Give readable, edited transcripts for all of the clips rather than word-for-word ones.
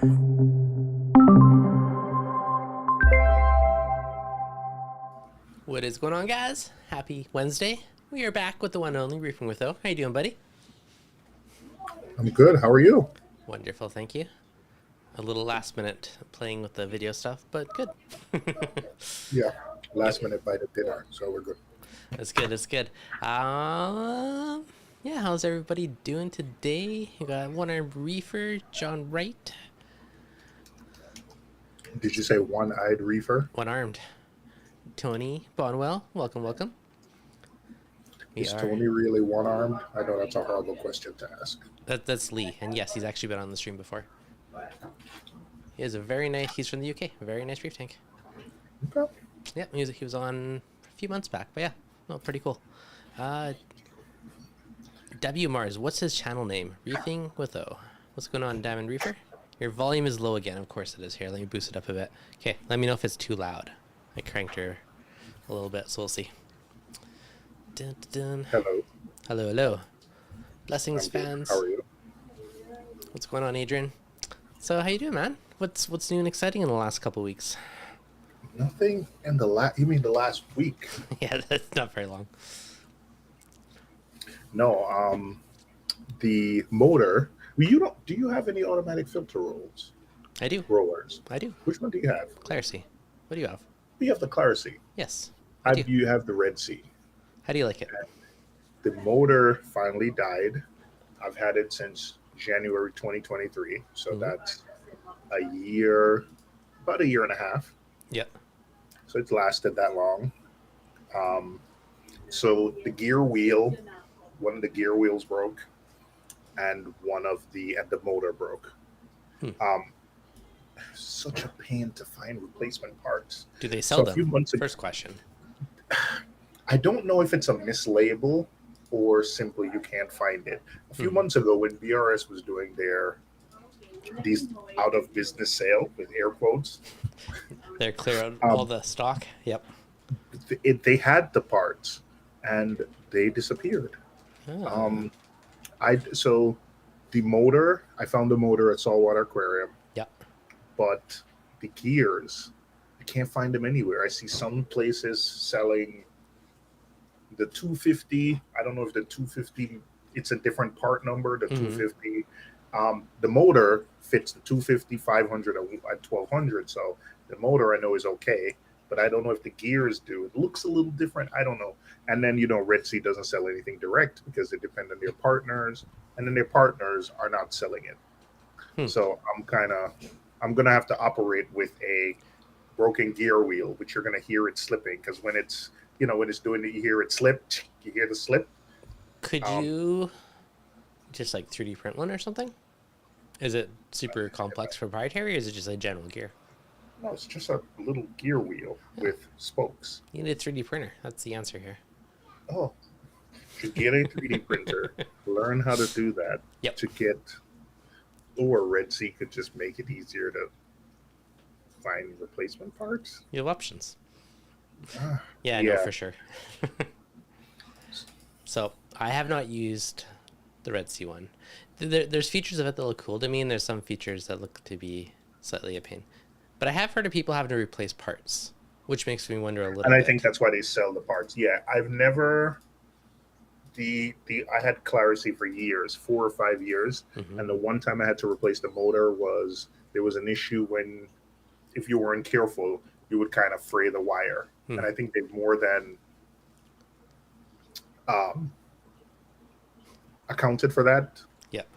What is going on, guys? Happy Wednesday. We are back with the one and only Reefing with O. How you doing, buddy? I'm good. How are you? Wonderful, thank you. A little last minute playing with the video stuff, but good. Yeah, last minute bite of dinner, so we're good. That's good, that's good. Yeah, how's everybody doing today? You got one-armed reefer, John Wright. Did you say one-eyed reefer? One-armed. Tony Bonwell, welcome, welcome. Is Tony really one-armed? I know that's a horrible question to ask. That's Lee, and yes, he's actually been on the stream before. He is a very nice, he's from the UK, a very nice reef tank. Okay. Yeah, he was on a few months back, but yeah, no, pretty cool. W Mars, what's his channel name? Reefing with O. What's going on, Diamond Reefer? Your volume is low again. Of course it is. Here, let me boost it up a bit. Okay, let me know if it's too loud. I cranked her a little bit, so we'll see. Dun, dun, dun. Hello. Hello, hello. Blessings, fans. How are you? What's going on, Adrian? So, how you doing, man? What's new and exciting in the last couple weeks? Nothing in the last. You mean the last week? Yeah, that's not very long. No. The motor. Well, you don't. Do you have any automatic filter rolls? I do. Rollers. I do. Which one do you have? Clarity. What do you have? You have the Clarity. Yes. You have the Red Sea. How do you like it? The motor finally died. I've had it since January 2023, so that's a year, about a year and a half. Yep. So it's lasted that long. So the gear wheel, one of the gear wheels broke, and the motor broke. Such a pain to find replacement parts. Do they sell them? A few months ago, first question. I don't know if it's a mislabel or simply you can't find it. A few months ago, when BRS was doing these out of business sale with air quotes, they're clear on all the stock. Yep. They had the parts and they disappeared. So the motor, I found the motor at Saltwater Aquarium. Yep. But the gears, I can't find them anywhere. I see some places selling the 250. I don't know if the 250, it's a different part number, the 250. The motor fits the 250, 500 at 1200. So the motor I know is okay, but I don't know if the gears do. It looks a little different. I don't know. And then, Red Sea doesn't sell anything direct because they depend on their partners, and then their partners are not selling it. So I'm going to have to operate with a broken gear wheel, which you're going to hear it slipping because when it's, when it's doing it, you hear it slip, you hear the slip. Could you just like 3D print one or something? Is it super complex proprietary or is it just a general gear? No, it's just a little gear wheel with spokes. You need a 3D printer. That's the answer here. Oh, to get a 3D printer, learn how to do that. Yep. Or Red Sea could just make it easier to find replacement parts. You have options. Yeah, I know for sure. So I have not used the Red Sea one. There's features of it that look cool to me, and there's some features that look to be slightly a pain. But I have heard of people having to replace parts, which makes me wonder a little bit. And I think that's why they sell the parts. Yeah, I've never... I had Clarity for years, 4 or 5 years, and the one time I had to replace the motor there was an issue when, if you weren't careful, you would kind of fray the wire. And I think they've more than accounted for that. Yep.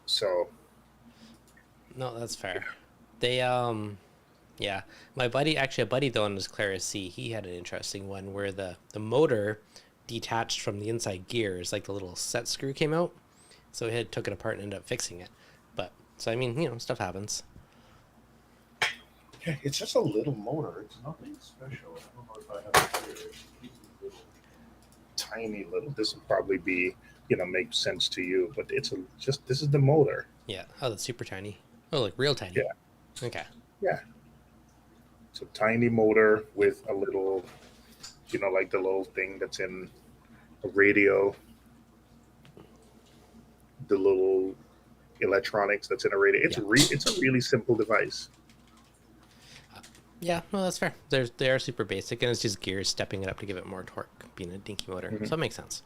So. No, that's fair. They, yeah. A buddy though on his Clarity, he had an interesting one where the motor detached from the inside gears, like the little set screw came out. So he took it apart and ended up fixing it. But, so I mean, stuff happens. Yeah, it's just a little motor. It's nothing special. I don't know if I have it here. Tiny little. This will probably be, make sense to you, but this is the motor. Yeah. Oh, that's super tiny. Oh, like real tiny. Yeah. Okay. Yeah. It's a tiny motor with a little, like the little thing that's in a radio. The little electronics that's in a radiator. Yeah. It's a really simple device. Yeah, no, that's fair. They are super basic, and it's just gears stepping it up to give it more torque, being a dinky motor. Mhm. So it makes sense.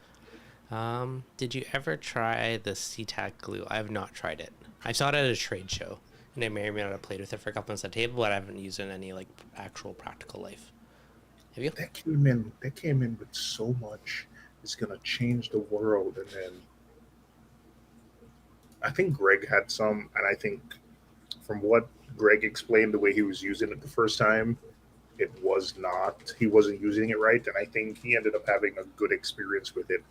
Did you ever try the CTAC glue? I have not tried it. I saw it at a trade show, and I may or may not have played with it for a couple months at the table, but I haven't used it in any like actual practical life. Have you? That came in with so much. It's gonna change the world, and then I think Greg had some, and I think from what Greg explained, the way he was using it the first time, it was not. He wasn't using it right, and I think he ended up having a good experience with it.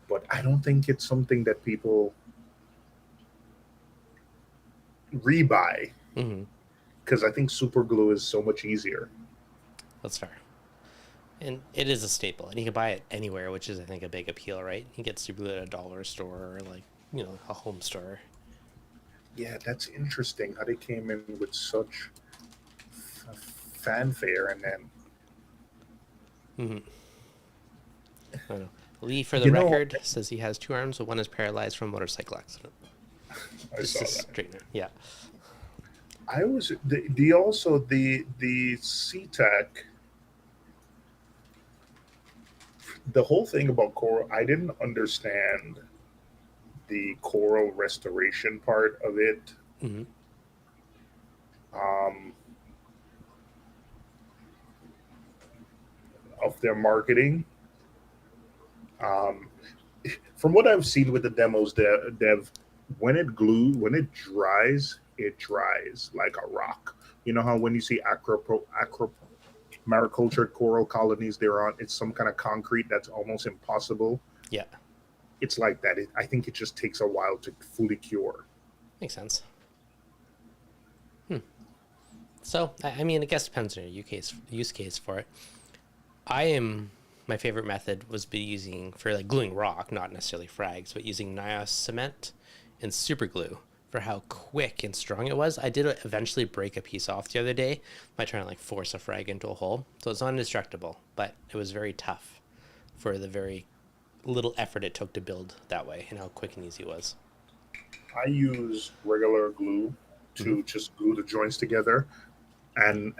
But I don't think it's something that people rebuy Mm-hmm. because I think super glue is so much easier. That's fair. And it is a staple, and you can buy it anywhere, which is, I think, a big appeal, right? You get super glue at a dollar store or like, a home store. Yeah, that's interesting how they came in with such fanfare, and then Mm-hmm. I don't know. Lee, for the you know, record, says he has two arms, but one is paralyzed from a motorcycle accident. I Just saw to that. straighten it. Yeah. I was the also the SeaTac. The whole thing about coral, I didn't understand the coral restoration part of it. Mm-hmm. Um, of their marketing. Um, from what I've seen with the demos, Dev, when it dries like a rock. You know how when you see maricultured coral colonies, they're on it's some kind of concrete that's almost impossible. Yeah. It's like that. I think it just takes a while to fully cure. Makes sense. So, I mean, I guess it depends on your use case for it. My favorite method was be using for like gluing rock, not necessarily frags, but using NIOS cement and super glue for how quick and strong it was. I did eventually break a piece off the other day by trying to like force a frag into a hole. So it's not indestructible, but it was very tough for the very little effort it took to build that way and how quick and easy it was. I use regular glue Mm-hmm. to just glue the joints together and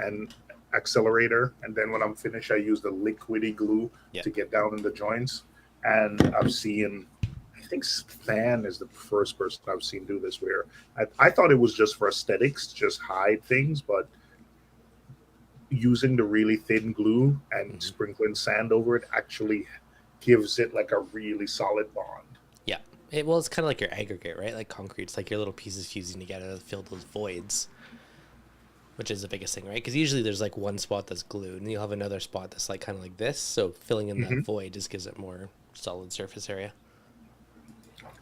accelerator, and then when I'm finished, I use the liquidy glue Yeah. to get down in the joints. And I've seen, I think Stan is the first person I've seen do this. Where I thought it was just for aesthetics, just hide things, but using the really thin glue and Mm-hmm. sprinkling sand over it actually gives it like a really solid bond. Yeah. Well, it's kind of like your aggregate, right? Like concrete. It's like your little pieces fusing together to fill those voids, which is the biggest thing, right? Because usually there's like one spot that's glued, and you'll have another spot that's like kind of like this. So filling in that Hmm. void just gives it more solid surface area.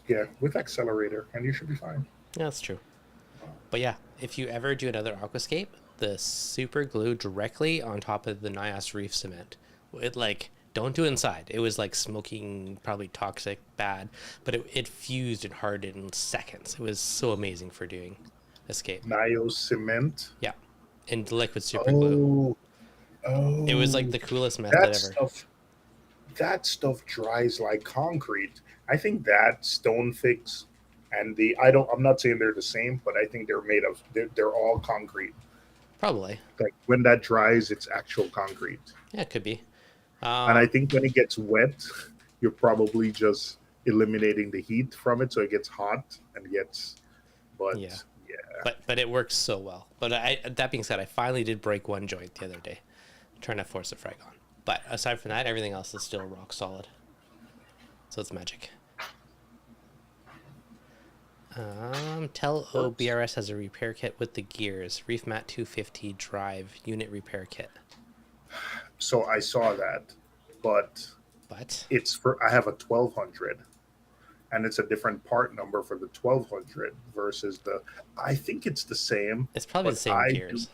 Yeah, with accelerator, and you should be fine. Yeah, that's true. But yeah, if you ever do another aquascape, the super glue directly on top of the NIOS reef cement, it like don't do it inside. It was like smoking, probably toxic, bad, but it fused and hardened in seconds. It was so amazing for doing escape. Nio cement. Yeah, and the liquid super glue. Oh, It was like oh, the coolest method that ever. stuff. That stuff dries like concrete. I think that stone fix and the I don't. I'm not saying they're the same, but I think they're made of. They're all concrete. Probably. Like when that dries, it's actual concrete. Yeah, it could be. And I Um, think when it gets wet, you're probably just eliminating the heat from it, so it gets hot and gets. yeah, But yeah, but it works so well. But that being said, I finally did break one joint the other day, trying to force a frag on. But aside from that, everything else is still rock solid. So it's magic. Tell works. OBRS has a repair kit with the gears. Reef Mat 250 drive unit repair kit. So I saw that, but But it's for I have a 1200, and it's a different part number for the 1200 versus the. I think it's the same, it's probably the but same gears.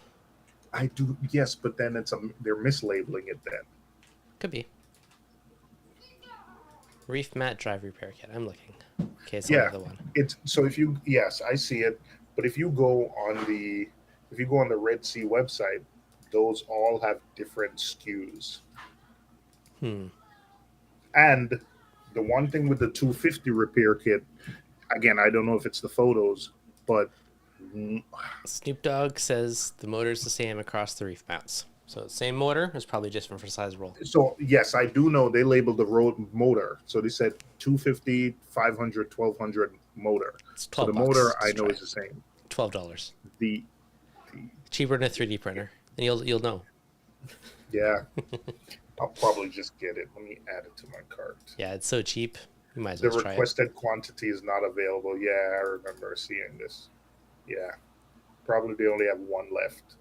I do yes, but then they're mislabeling it then. Could be. Reef Mat drive repair kit. I'm looking. Okay, it's only Yeah, the one. it's so if you yes, I see it, but if you go on the Red Sea website, those all have different SKUs. Hmm. And the one thing with the 250 repair kit, Again, I don't know if it's the photos, but mm, Snoop Dogg says the motor's the same across the reef mounts. So same motor, it's probably just different for size roll. so yes, I do know they labeled the road motor. So they said 250, 500, 1200 motor. It's So the 12 motor bucks I to know try is it. the same. $12. The, the Cheaper than a 3D printer. And you'll know. yeah, I'll probably just get it. Let me add it to my cart. Yeah, it's so cheap. You might as The well try it. requested quantity is not available. Yeah, I remember seeing this. Yeah, probably they only have one left.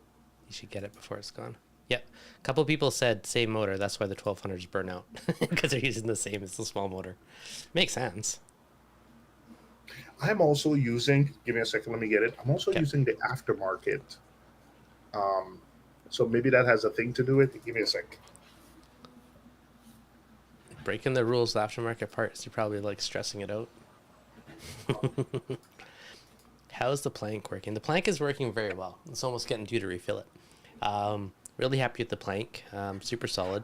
You should get it before it's gone. Yep. A couple people said same motor. That's why the 1200s burn out. Because they're using the same. It's the small motor. Makes sense. I'm also using, give me a second, let me get it. I'm also Okay. using the aftermarket. Um, so maybe that has a thing to do with it. Give me a sec. Breaking the rules of aftermarket parts. You're probably like stressing it out. How's the plank working? The plank is working very well. It's almost getting due to refill it. Really happy with the plank. Super solid.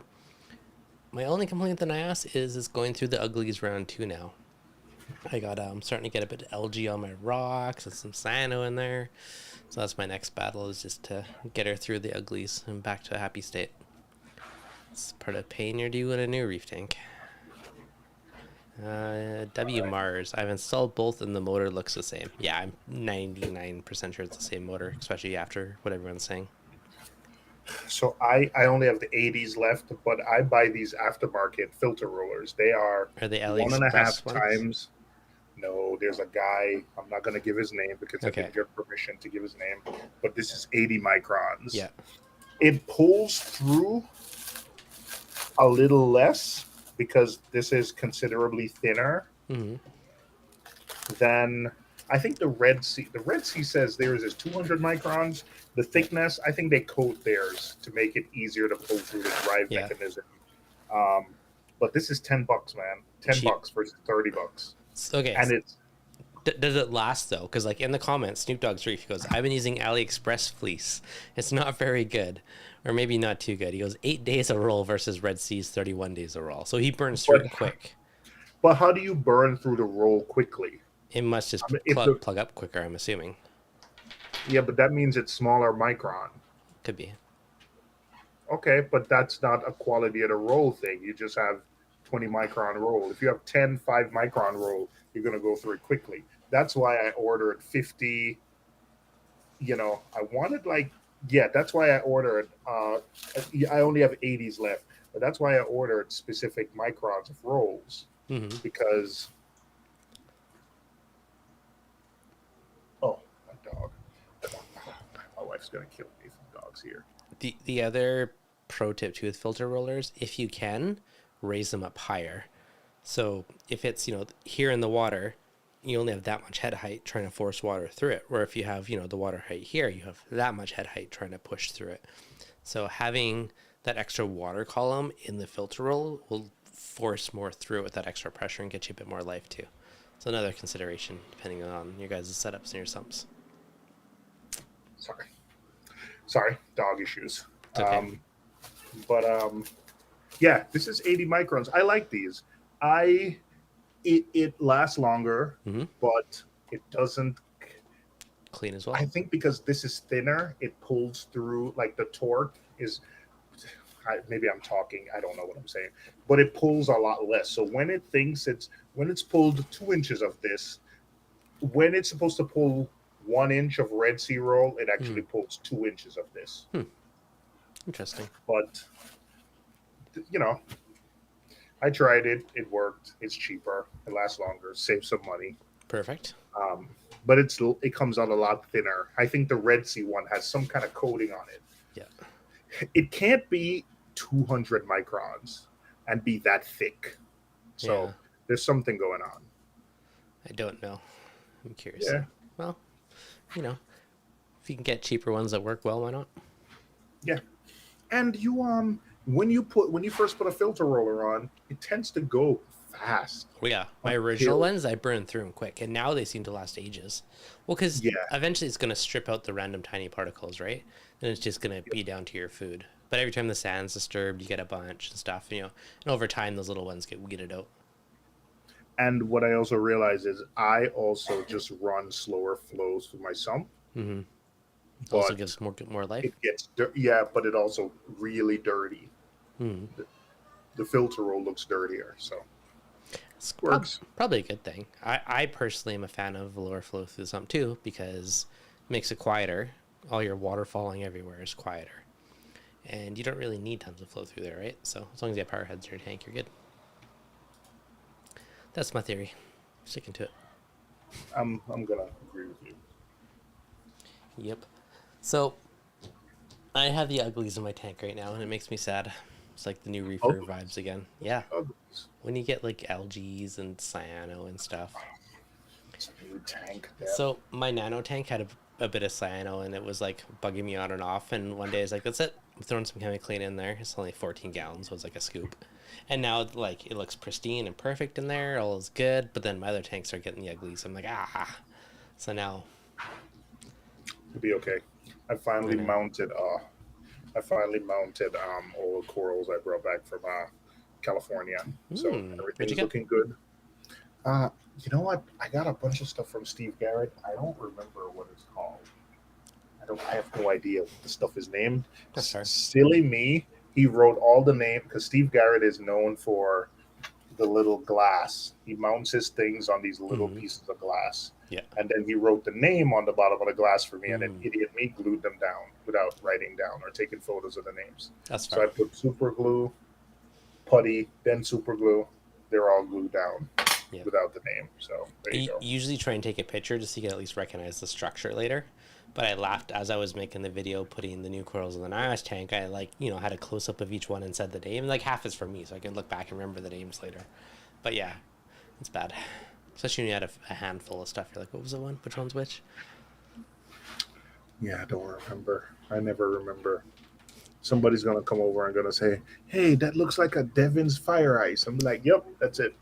My only complaint that I asked is it's going through the uglies round 2 now. I got starting to get a bit of algae on my rocks and some cyano in there. So that's my next battle, is just to get her through the uglies and back to a happy state. It's part of pain you're due in a new reef tank. W Mars. I've installed both and the motor looks the same. Yeah, I'm 99% sure it's the same motor, especially after what everyone's saying. So I only have the 80s left, but I buy these aftermarket filter rollers. They are Are they one and a half AliExpress ones? times. No, there's a guy, I'm not going to give his name because I Okay. didn't get permission to give his name, but this is 80 microns. Yeah. It pulls through a little less because this is considerably thinner Mm-hmm. than I think the Red Sea. The Red Sea says theirs is 200 microns. The thickness, I think they coat theirs to make it easier to pull through the drive Yeah. mechanism. Um, but this is $10, man. $10 Cheap. versus $30, Okay. and it's Does it last though? Because like in the comments, Snoop Dogg's Reef, he goes, "I've been using AliExpress fleece. It's not very good, or maybe not too good." He goes, 8 days a roll versus Red Sea's 31 days a roll. So he burns through but it quick. but how do you burn through the roll quickly? It must just I mean, if the plug up quicker. I'm assuming. yeah, but that means it's smaller micron. Could be. Okay, but that's not a quality of the roll thing. You just have 20 micron roll. If you have 10 5 micron roll, you're going to go through it quickly. That's why I ordered 50. I wanted that's why I ordered. I only have 80s left, but that's why I ordered specific microns of rolls Mm-hmm. because. Oh, my dog. My wife's going to kill me from dogs here. The other pro tip too with filter rollers, if you can, raise them up higher. So if it's here in the water, you only have that much head height trying to force water through it. Where if you have the water height here, you have that much head height trying to push through it. So having that extra water column in the filter roll will force more through it with that extra pressure and get you a bit more life too. So another consideration depending on your guys' setups and your sumps. Sorry, dog issues. It's okay. But yeah, this is 80 microns. I like these. It lasts longer, Mm-hmm. but it doesn't. Clean as well. I think because this is thinner, it pulls through. Like the torque is. Maybe I'm talking. I don't know what I'm saying, but it pulls a lot less. So when it's pulled 2 inches of this, when it's supposed to pull 1 inch of Red Sea roll, it actually pulls 2 inches of this. Interesting. But I tried it. It worked. It's cheaper. It lasts longer. Saves some money. Perfect. But it comes out a lot thinner. I think the Red Sea one has some kind of coating on it. Yeah. It can't be 200 microns and be that thick. So Yeah. there's something going on. I don't know. I'm curious. Yeah. Well, if you can get cheaper ones that work well, why not? Yeah. And you when you first put a filter roller on, it tends to go fast. Well, yeah, my original ones, I burned through them quick, and now they seem to last ages. Well, because eventually it's going to strip out the random tiny particles, right? And it's just going to be down to your food. But every time the sand's disturbed, you get a bunch and stuff, and over time those little ones get weeded out. And what I also realize is I also just run slower flows through my sump, Mm-hmm. Also but gives more life. it gets yeah, but it also really dirty. Mm-hmm. The filter roll looks dirtier, so It's works. probably a good thing. I personally am a fan of lower flow through the sump too because it makes it quieter. All your water falling everywhere is quieter. And you don't really need tons of flow through there, right? So as long as you have power heads in your tank, you're good. That's my theory. Sticking to it. I'm gonna agree with you. Yep. So I have the uglies in my tank right now, and it makes me sad. It's like the new reefer Ugly, vibes again. Yeah. ugly. When you get like algae and cyano and stuff. It's a new tank. Damn. So my nano tank had a bit of cyano, and it was like bugging me on and off. And one day I was like, "That's it. I'm throwing some chemically in there." It's only 14 gallons. So it was like a scoop. And now like it looks pristine and perfect in there. All is good. But then my other tanks are getting the uglies. I'm like, ah. So now It'll be okay. I I finally know. mounted. I finally mounted all the corals I brought back from California. So Where'd you everything's go? looking good. Uh, you know what? I got a bunch of stuff from Steve Garrett. I don't remember what it's called. I have no idea what the stuff is named. That's fair. Silly me. He wrote all the name because Steve Garrett is known for the little glass. He mounts his things on these little Mm-hmm. pieces of glass. Yeah. And then he wrote the name on the bottom of the glass for me, and then Mm, idiot me glued them down without writing down or taking photos of the names. that's So I fair. put super glue, putty, then super glue. They're all glued down Yeah. without the name. So there you I go. usually try and take a picture just so you can at least recognize the structure later. But I laughed as I was making the video, putting the new corals in the Naimash tank. I had a close up of each one and said the name. Like half is for me, so I can look back and remember the names later. But yeah, it's bad, especially when you had a handful of stuff. You're like, what was the one? Which one's which? Yeah, I don't remember. I never remember. Somebody's gonna come over and gonna say, "Hey, that looks like a Devon's fire ice." I'm like, "Yep, that's it."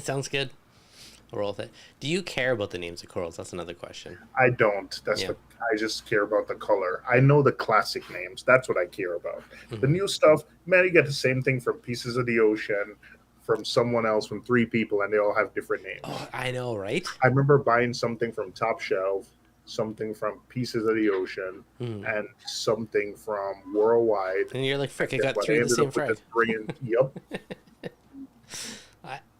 Sounds good. I'll roll with it. Do you care about the names of corals? That's another question. I don't. That's Yeah. the. I just care about the color. I know the classic names. That's what I care about. The Hmm. new stuff, man, you get the same thing from Pieces of the Ocean, from someone else, from three people, and they all have different Oh, names. I know, right? I remember buying something from Top Shelf, something from Pieces of the Ocean, Hmm. and something from Worldwide. And you're like, And frick, I guess got what? three I of the ended same up with frag. this brilliant. Yep.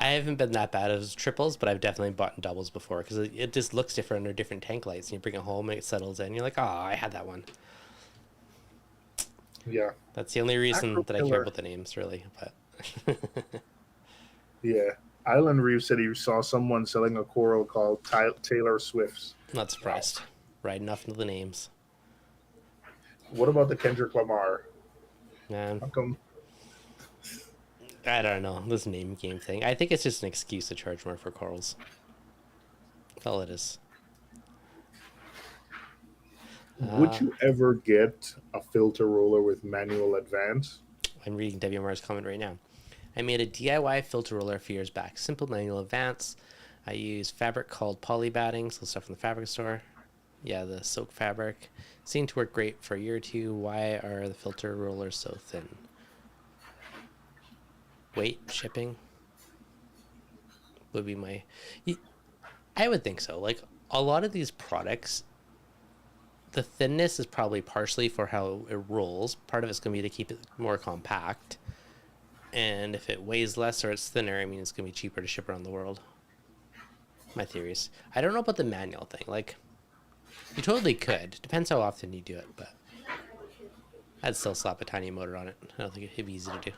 I haven't been that bad as triples, but I've definitely bought doubles before because it just looks different under different tank lights. And you bring it home and it settles in. You're like, oh, I had that one. Yeah. That's the only reason Acro that I care Killer. about the names, really. But Yeah. Island Reef said he saw someone selling a coral called Taylor Swift's. not Wow. surprised. Right enough into the names. What about the Kendrick Lamar? Man, How come? I don't know. This name game thing. I think it's just an excuse to charge more for corals. That's all it is. Would you ever get a filter roller with manual advance? I'm reading WMR's comment right now. I made a DIY filter roller a few years back. Simple manual advance. I use fabric called poly batting, so stuff from the fabric store. Yeah, the silk fabric. Seemed to work great for a year or two. Why are the filter rollers so thin? Weight, shipping would be my. I would think so. Like a lot of these products, the thinness is probably partially for how it rolls. Part of it's going to be to keep it more compact. And if it weighs less or it's thinner, I mean, it's going to be cheaper to ship around the world. My theories. I don't know about the manual thing. Like, you totally could. Depends how often you do it, but I'd still slap a tiny motor on it. I don't think it'd be easy to do.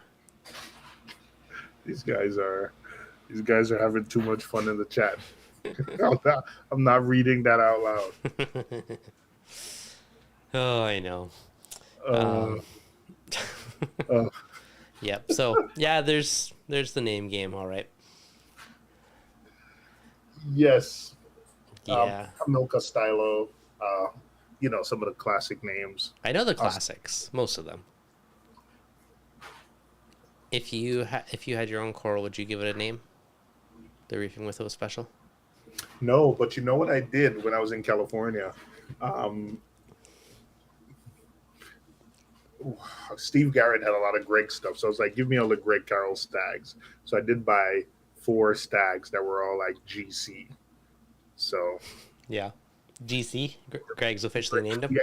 These guys are these guys are having too much fun in the chat. I'm not reading that out loud. Oh, I know. Uh, Um, uh, yep. So yeah, there's the name game. All right. yes, Yeah, Hamilca Stylo. Uh, some of the classic names. I know the Uh, classics, most of them. If you had your own coral, would you give it a name? The reefing with it was special. no, but you know what I did when I was in California? Um, Steve Garrett had a lot of Greg stuff, so I was like, "Give me all the Greg Carroll stags." So I did buy 4 stags that were all like GC. So Yeah. GC, Greg's officially named him. yeah,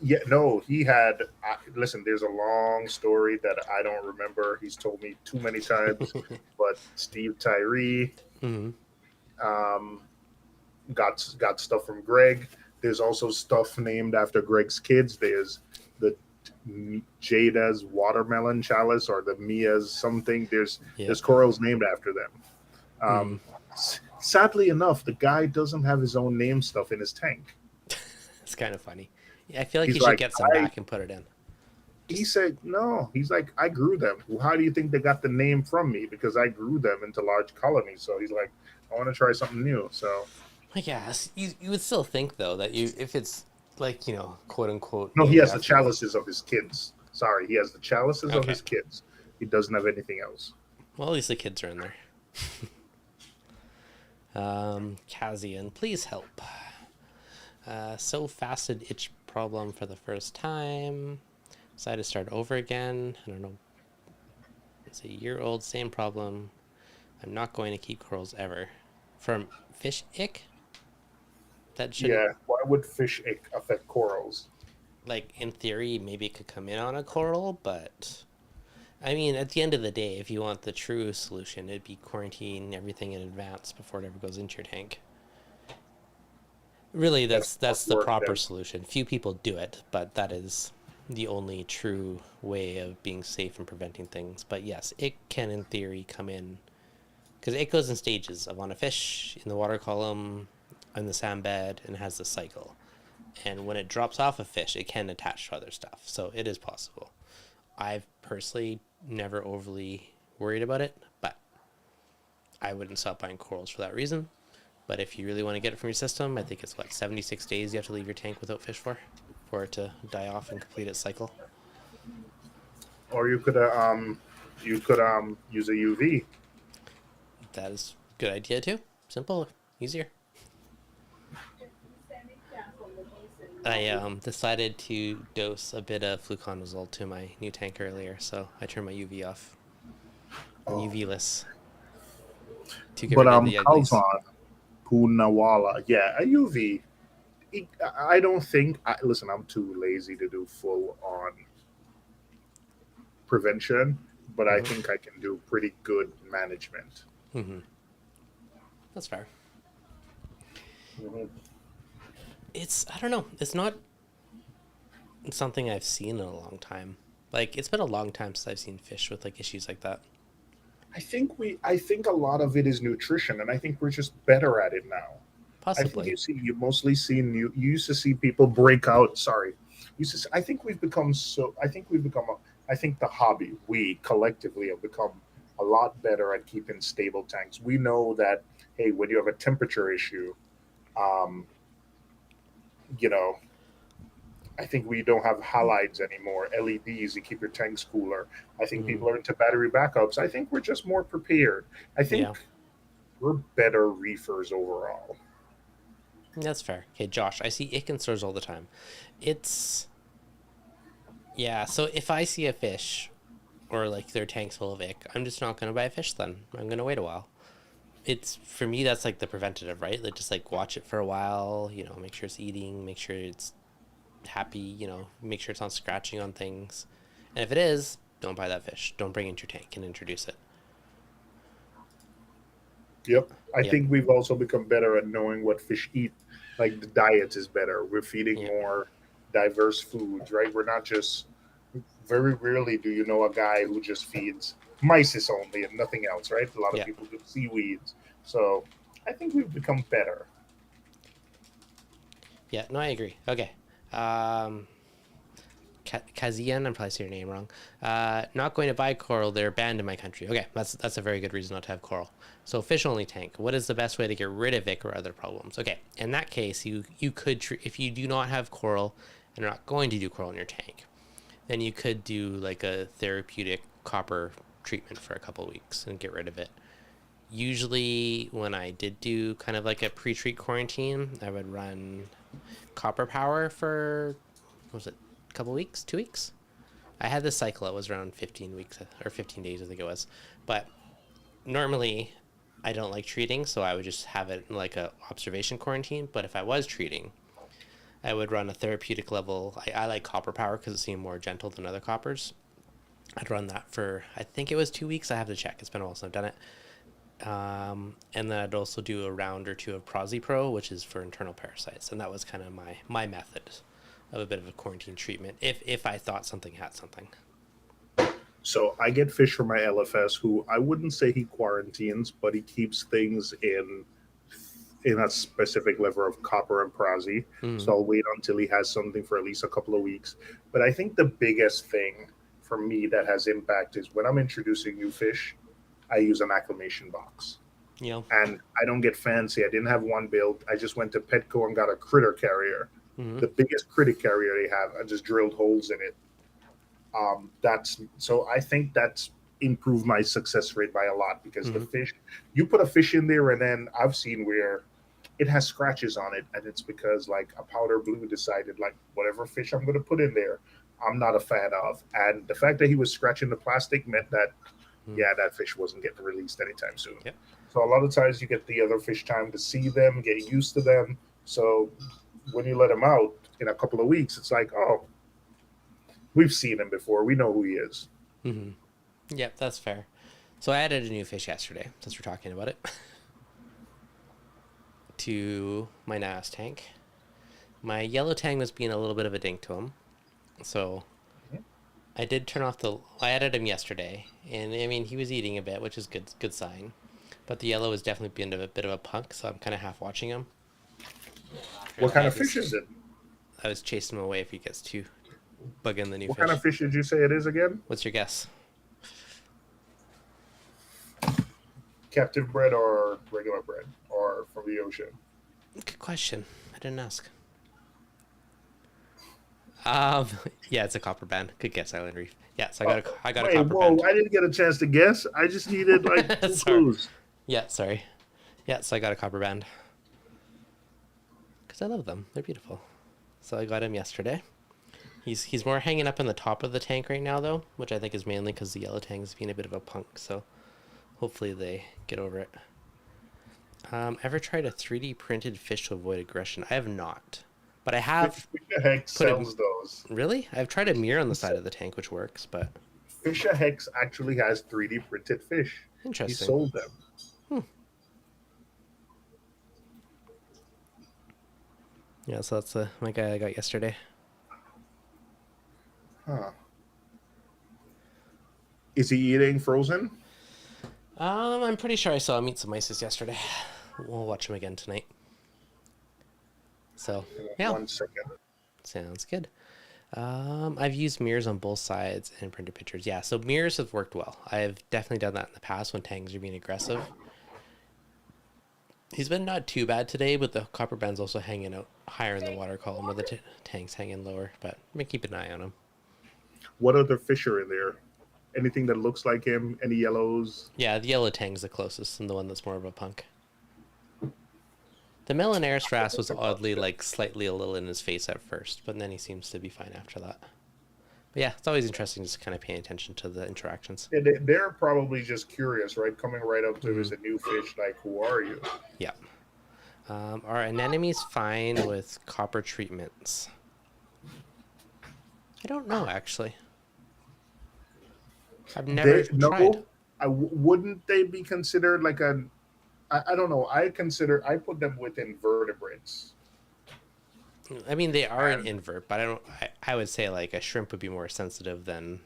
yeah, no, he had. Listen, there's a long story that I don't remember. He's told me too many times. But Steve Tyree Hmm. um, got stuff from Greg. There's also stuff named after Greg's kids. There's the Jada's watermelon chalice or the Mia's something. Yep. There's corals named after them. Hmm. Sadly enough, the guy doesn't have his own name stuff in his tank. It's kind of funny. Yeah, I feel like he He's should like, get some back and put it in. he Just said, no. He's like, I grew them. Well, how do you think they got the name from me? Because I grew them into large colonies. So he's like, I want to try something new. So I guess you would still think though that you if it's like quote unquote no, he named has the after. chalices of his kids. Sorry, he has the chalices of Okay. his kids. He doesn't have anything else. Well, at least the kids are in there. Kazian, please help. So fasted itch problem for the first time. Decided to start over again. I don't know. It's a year old, same problem. I'm not going to keep corals ever. From fish ick? That shouldn't, Yeah, why would fish affect corals? like, in theory, maybe it could come in on a coral, but I mean, at the end of the day, if you want the true solution, it'd be quarantine everything in advance before it ever goes into your tank. Really, That's that's the work proper then. solution. Few people do it, but that is the only true way of being safe and preventing things. But yes, it can, in theory, come in because it goes in stages of on a fish, in the water column, in the sand bed, and has the cycle. And when it drops off a fish, it can attach to other stuff. So it is possible. I've personally never overly worried about it, but I wouldn't stop buying corals for that reason. But if you really want to get it from your system, I think it's what 76 days you have to leave your tank without fish for it to die off and complete its cycle. Or you could use a UV. That is a good idea too. Simple, easier. I decided to dose a bit of fluconazole to my new tank earlier, so I turned my UV off. I'm Oh. UV-less to get But rid of the uglies. Calzone, Punawala, yeah, a UV. I don't think. Listen, I'm too lazy to do full on prevention, but I Hmm. think I can do pretty good management. Hmm. That's fair. Mhm. It's I don't know. It's not something I've seen in a long time. Like it's been a long time since I've seen fish with like issues like that. I think a lot of it is nutrition, and I think we're just better at it now. I think Possibly. you mostly see you used to see people break out. Sorry, I think we've become so. I think the hobby, we collectively have become a lot better at keeping stable tanks. We know that hey, when you have a temperature issue, um, you know, I think we don't have halides anymore. LEDs to keep your tanks cooler. I think Hmm. people are into battery backups. I think we're just more prepared. I Yeah, think we're better reefers overall. that's fair. Okay, Josh, I see ick in stores all the time. It's yeah. So if I see a fish or like their tank's full of ick, I'm just not gonna buy a fish. Then I'm gonna wait a while. It's for me that's like the preventative, right? Like just like watch it for a while. Make sure it's eating, make sure it's happy. Make sure it's not scratching on things. And if it is, don't buy that fish. Don't bring it into your tank and introduce it. Yep. I Yep. think we've also become better at knowing what fish eat. Like the diet is better. We're feeding Yep. more diverse foods, right? We're not just very rarely do you know a guy who just feeds mysis only and nothing else, right? A lot of Yeah. people do seaweeds. So I think we've become better. Yeah. No, I agree. Okay. Um, Kazian, I'm probably saying your name wrong. Not going to buy coral. They're banned in my country. Okay, that's a very good reason not to have coral. So fish only tank. What is the best way to get rid of it or other problems? Okay, in that case, you could if you do not have coral and are not going to do coral in your tank, then you could do like a therapeutic copper treatment for a couple weeks and get rid of it. Usually, when I did do kind of like a pre-treat quarantine, I would run copper power for what was it, a couple weeks, 2 weeks. I had this cycle. It was around 15 weeks or 15 days, I think it was. But normally, I don't like treating, so I would just have it in like a observation quarantine. But if I was treating, I would run a therapeutic level. I like copper power because it seemed more gentle than other coppers. I'd run that for, I think it was 2 weeks. I have to check. It's been a while since I've done it. And then I'd also do a round or two of Pro, which is for internal parasites. And that was kind of my method of a bit of a quarantine treatment if I thought something had something. So I get fish from my LFS who I wouldn't say he quarantines, but he keeps things in a specific level of copper and prazi. Mm. So I'll wait until he has something for at least a couple of weeks. But I think the biggest thing for me that has impact is when I'm introducing new fish, I use an acclimation box. You know? And I don't get fancy. I didn't have one built. I just went to Petco and got a critter carrier. Mm-hmm. The biggest critter carrier they have. I just drilled holes in it. That's so I think that's improved my success rate by a lot because the fish, you put a fish in there and then I've seen where it has scratches on it and it's because like a powder blue decided like whatever fish I'm going to put in there, I'm not a fan of. And the fact that he was scratching the plastic meant that yeah, that fish wasn't getting released anytime soon. Yep. So a lot of times you get the other fish time to see them, get used to them. So when you let them out in a couple of weeks, it's like, oh, we've seen him before. We know who he is. Mm-hmm. Yep, that's fair. So I added a new fish yesterday, since we're talking about it, to my NAS tank. My yellow tang was being a little bit of a dink to him. So I did turn off I added him yesterday, and I mean, he was eating a bit, which is good sign. But the yellow was definitely being a bit of a punk, so I'm kind of half watching him. What kind of fish is it? I was chasing him away if he gets too bugging the new What fish. kind of fish did you say it is again? What's your guess? Captive bred or regular bred or from the ocean? Good question. I didn't ask. Yeah, it's a Copperband. Good guess, Island Reef. Yeah, so I got a Copperband. Whoa, I didn't get a chance to guess. I just needed like 2 clues. Yeah, sorry. Yeah, so I got a Copperband. Because I love them. They're beautiful. So I got him yesterday. He's more hanging up in the top of the tank right now, though, which I think is mainly because the yellow tang is being a bit of a punk, so hopefully they get over it. Ever tried a 3D printed fish to avoid aggression? I have not. But I have... Fisher Hex sells those. Really? I've tried a mirror on the side of the tank, which works, but... Fisher Hex actually has 3D printed fish. Interesting. He sold them. Yeah, so that's my guy I got yesterday. Huh. Is he eating frozen? I'm pretty sure I saw him eat some ices yesterday. We'll watch him again tonight. So, yeah. 1 second. Sounds good. I've used mirrors on both sides and printed pictures. Yeah, so mirrors have worked well. I've definitely done that in the past when tangs are being aggressive. He's been not too bad today, but the Copperband's also hanging out higher in the water column, where the tang's hanging lower. But I'm going to keep an eye on him. What other fish are in there? Anything that looks like him? Any yellows? Yeah, the yellow tang's the closest and the one that's more of a punk. The Melanaris wrasse was oddly, like, slightly a little in his face at first, but then he seems to be fine after that. But yeah, it's always interesting just kind of paying attention to the interactions. Yeah, they're probably just curious, right? Coming right up to him as a new fish, like, who are you? Yeah. Are anemones fine with copper treatments? I don't know, actually. I've never tried. Wouldn't they be considered like I don't know. I put them with invertebrates. I mean, they are an invert, but I would say like a shrimp would be more sensitive than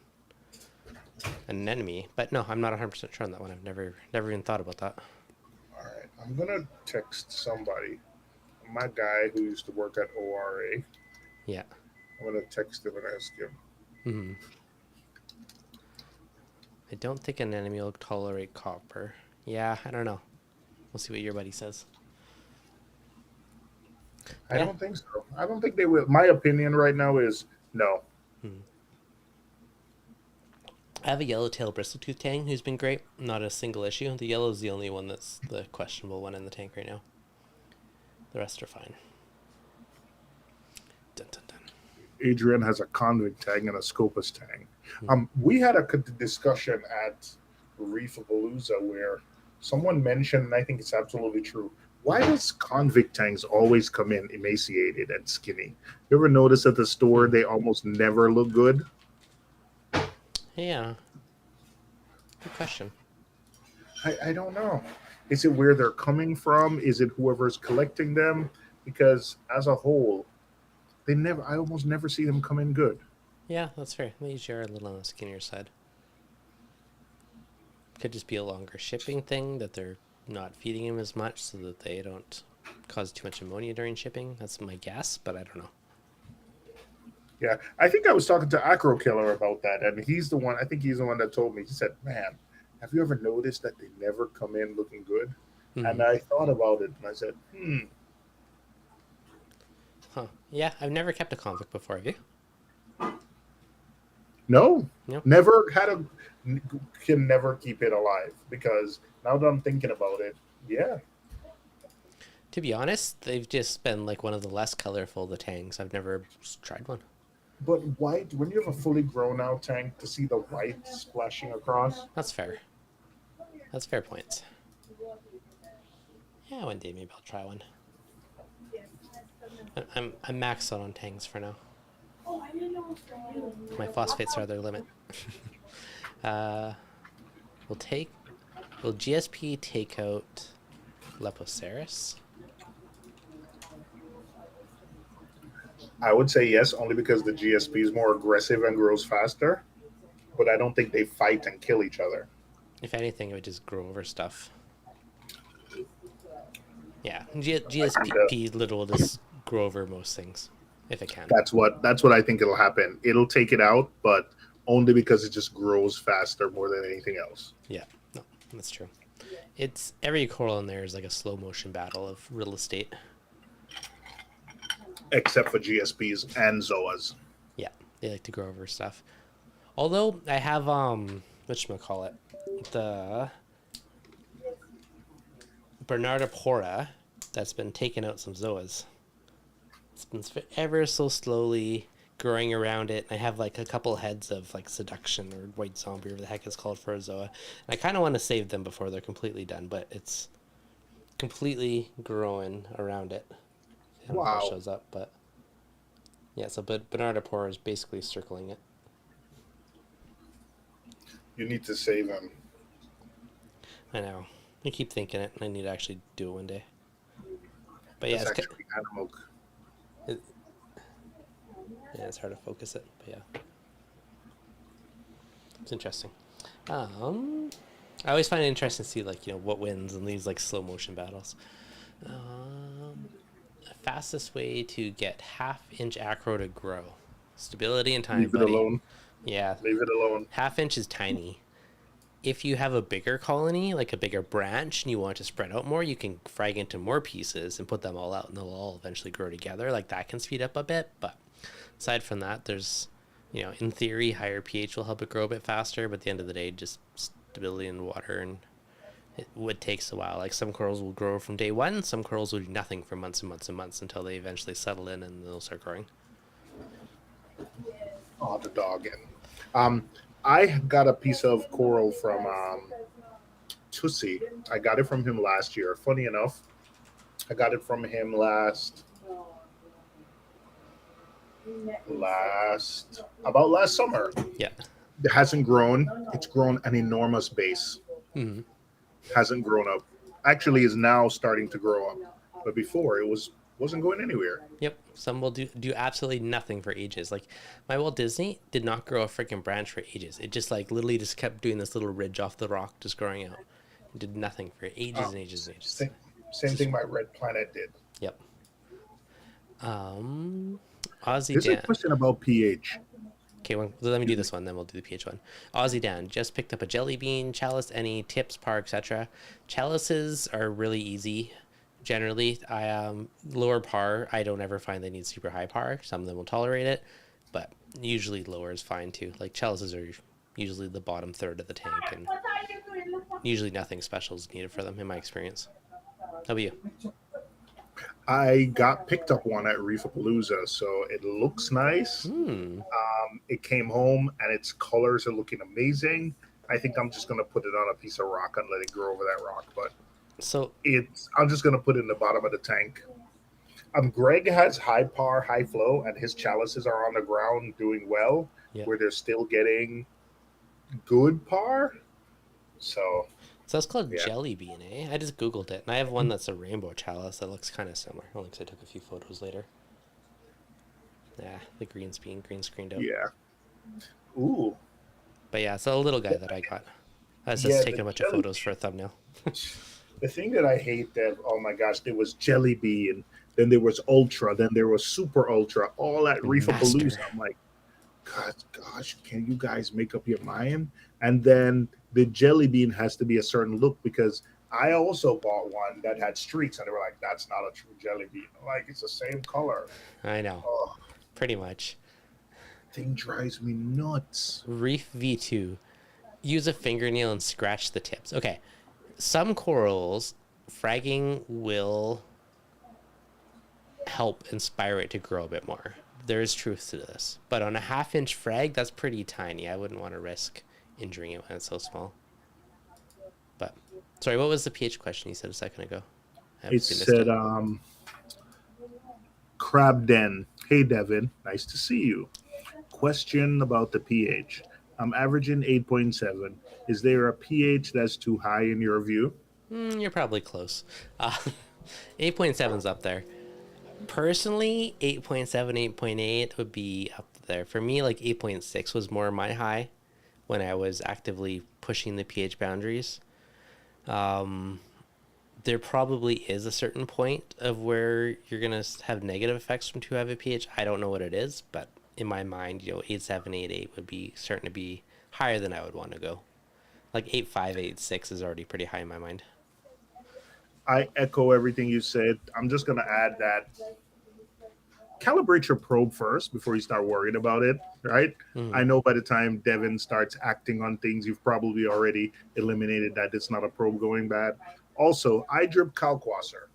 an anemone. But no, I'm not 100% sure on that one. I've never even thought about that. All right, I'm gonna text somebody. My guy who used to work at ORA. Yeah. I'm gonna text him and ask him. Mm-hmm. I don't think an anemone will tolerate copper. Yeah, I don't know. We'll see what your buddy says. I don't think so. I don't think they will. My opinion right now is no. I have a yellowtail bristletooth tang who's been great. Not a single issue. The yellow is the only one that's the questionable one in the tank right now. The rest are fine. Dun, dun, dun. Adrian has a convict tang and a scopus tang. We had a discussion at Reefapalooza where Someone mentioned, and I think it's absolutely true. Why does convict tanks always come in emaciated and skinny? You ever notice at the store Hmm. they almost never look good? Yeah, good question. I don't know. Is it where they're coming from? Is it whoever's collecting them? Because as a whole, I almost never see them come in good. Yeah, that's fair. They usually are a little on the skinnier side. Could just be a longer shipping thing that they're not feeding him as much so that they don't cause too much ammonia during shipping. That's my guess, but I don't know. Yeah, I think I was talking to Acro Killer about that, and he's the one. I think he's the one that told me. He said, "Man, have you ever noticed that they never come in looking good?" And Hmm. I thought about it, and I said, "Hmm, Huh. Yeah, I've never kept a convict before, have you? no, No. never had a can never keep it alive." Because now that I'm thinking about it, yeah. To be honest, they've just been like one of the less colorful of the tangs. I've never tried one. But white, when you have a fully grown out tank, to see the white splashing across, That's fair. That's fair points. Yeah, one day maybe I'll try one. I'm maxed out on tangs for now. My phosphates are their limit. Uh, we'll take. Will GSP take out Leposaurus? I would say yes, only because the GSP is more aggressive and grows faster. But I don't think they fight and kill each other. If anything, it would just grow over stuff. Yeah, I think that GSP little will just grow over most things if it can. that's what I think it'll happen. It'll take it out, but only because it just grows faster more than anything else. Yeah, no, that's true. It's every coral in there is like a slow motion battle of real estate. Except for GSPs and Zoas. Yeah, they like to grow over stuff. Although I have whatchamacallit, the Bernardipora that's been taking out some zoas. It's been ever so slowly growing around it. I have like a couple heads of like seduction or white zombie, whatever the heck it's called for a zoa. And I kind of want to save them before they're completely done, but it's completely growing around it. I don't know if that Wow. shows up, but yeah. So, but Bernardipora is basically circling it. You need to save them. I know. I keep thinking it, and I need to actually do it one day. But yeah, That's actually animal. it, yeah, it's hard to focus it. But yeah, it's interesting. I always find it interesting to see like what wins in these like slow motion battles. The fastest way to get half-inch acro to grow, stability and time, Leave it buddy. alone. Yeah, Leave it alone. half-inch is tiny. If you have a bigger colony, like a bigger branch, and you want to spread out more, you can frag into more pieces and put them all out, and they'll all eventually grow together. Like that can speed up a bit, but aside from that, there's, in theory, higher pH will help it grow a bit faster. But at the end of the day, just stability in water and it would takes a while. Like some corals will grow from day one, some corals will do nothing for months and months and months until they eventually settle in and they'll start growing. Oh, the dog. Um, I got a piece of coral from Tussie. I got it from him last year. Funny enough, I got it from him last summer. Yeah. It hasn't grown. It's grown an enormous base. Mm-hmm. Hasn't grown up. Actually, is now starting to grow up. But before, wasn't going anywhere. Yep. Some will do absolutely nothing for ages. Like my Walt Disney did not grow a freaking branch for ages. It just like literally just kept doing this little ridge off the rock, just growing out. It did nothing for ages and ages and ages. Same Just thing my red planet did. yep. Um, Aussie Here's a Dan. question about pH. Okay, well, let me do this one, then we'll do the pH one. Aussie Dan just picked up a jelly bean chalice. Any tips, par, etc. Chalices are really easy. Generally, I lower par. I don't ever find they need super high par. Some of them will tolerate it, but usually lower is fine too. Like chalices are usually the bottom third of the tank, and usually nothing special is needed for them in my experience. How about you? I got picked up one at Reefapalooza, so it looks nice. Hmm. It came home and its colors are looking amazing. I think I'm just gonna put it on a piece of rock and let it grow over that rock. But So I'm just gonna put it in the bottom of the tank. Greg has high par, high flow, and his chalices are on the ground doing well, yeah. where they're still getting good par. So So that's called yeah, jelly bean, eh? I just googled it, and I have one that's a rainbow chalice that looks kind of similar. Only because I took a few photos later. Yeah, the green screened out. yeah. Ooh, But yeah, it's a little guy that I got. I was just yeah. The taking a bunch of jelly photos for a thumbnail. The thing that I hate that, oh my gosh, there was Jelly Bean, then there was Ultra, then there was Super Ultra, all at And Reefapalooza. master. I'm like, gosh, can you guys make up your mind? And then the Jelly Bean has to be a certain look because I also bought one that had streaks, and they were like, that's not a true Jelly Bean. I'm like, it's the same color. I know, Oh, pretty much. thing drives me nuts. Reef V2. Use a fingernail and scratch the tips. Okay, some corals, fragging will help inspire it to grow a bit more. There is truth to this. But on a half-inch frag, that's pretty tiny. I wouldn't want to risk injuring it when it's so small. But, sorry, what was the pH question you said a second ago? I It obviously missed said, it. Crab Den. Hey, Devin, nice to see you. Question about the pH. I'm averaging 8.7. Is there a pH that's too high in your view? You're probably close. Uh, 8.7's up there. Personally, 8.7, 8.8 would be up there. For me, like 8.6 was more my high when I was actively pushing the pH boundaries. There probably is a certain point of where you're going to have negative effects from too high of a pH. I don't know what it is, but in my mind, 8.7, 8.8 would be starting to be higher than I would want to go. Like 8.5, 8.6 is already pretty high in my mind. I echo everything you said. I'm just going to add that calibrate your probe first before you start worrying about it, right? Mm. I know by the time Devin starts acting on things, you've probably already eliminated that it's not a probe going bad. Also, I drip kalkwasser,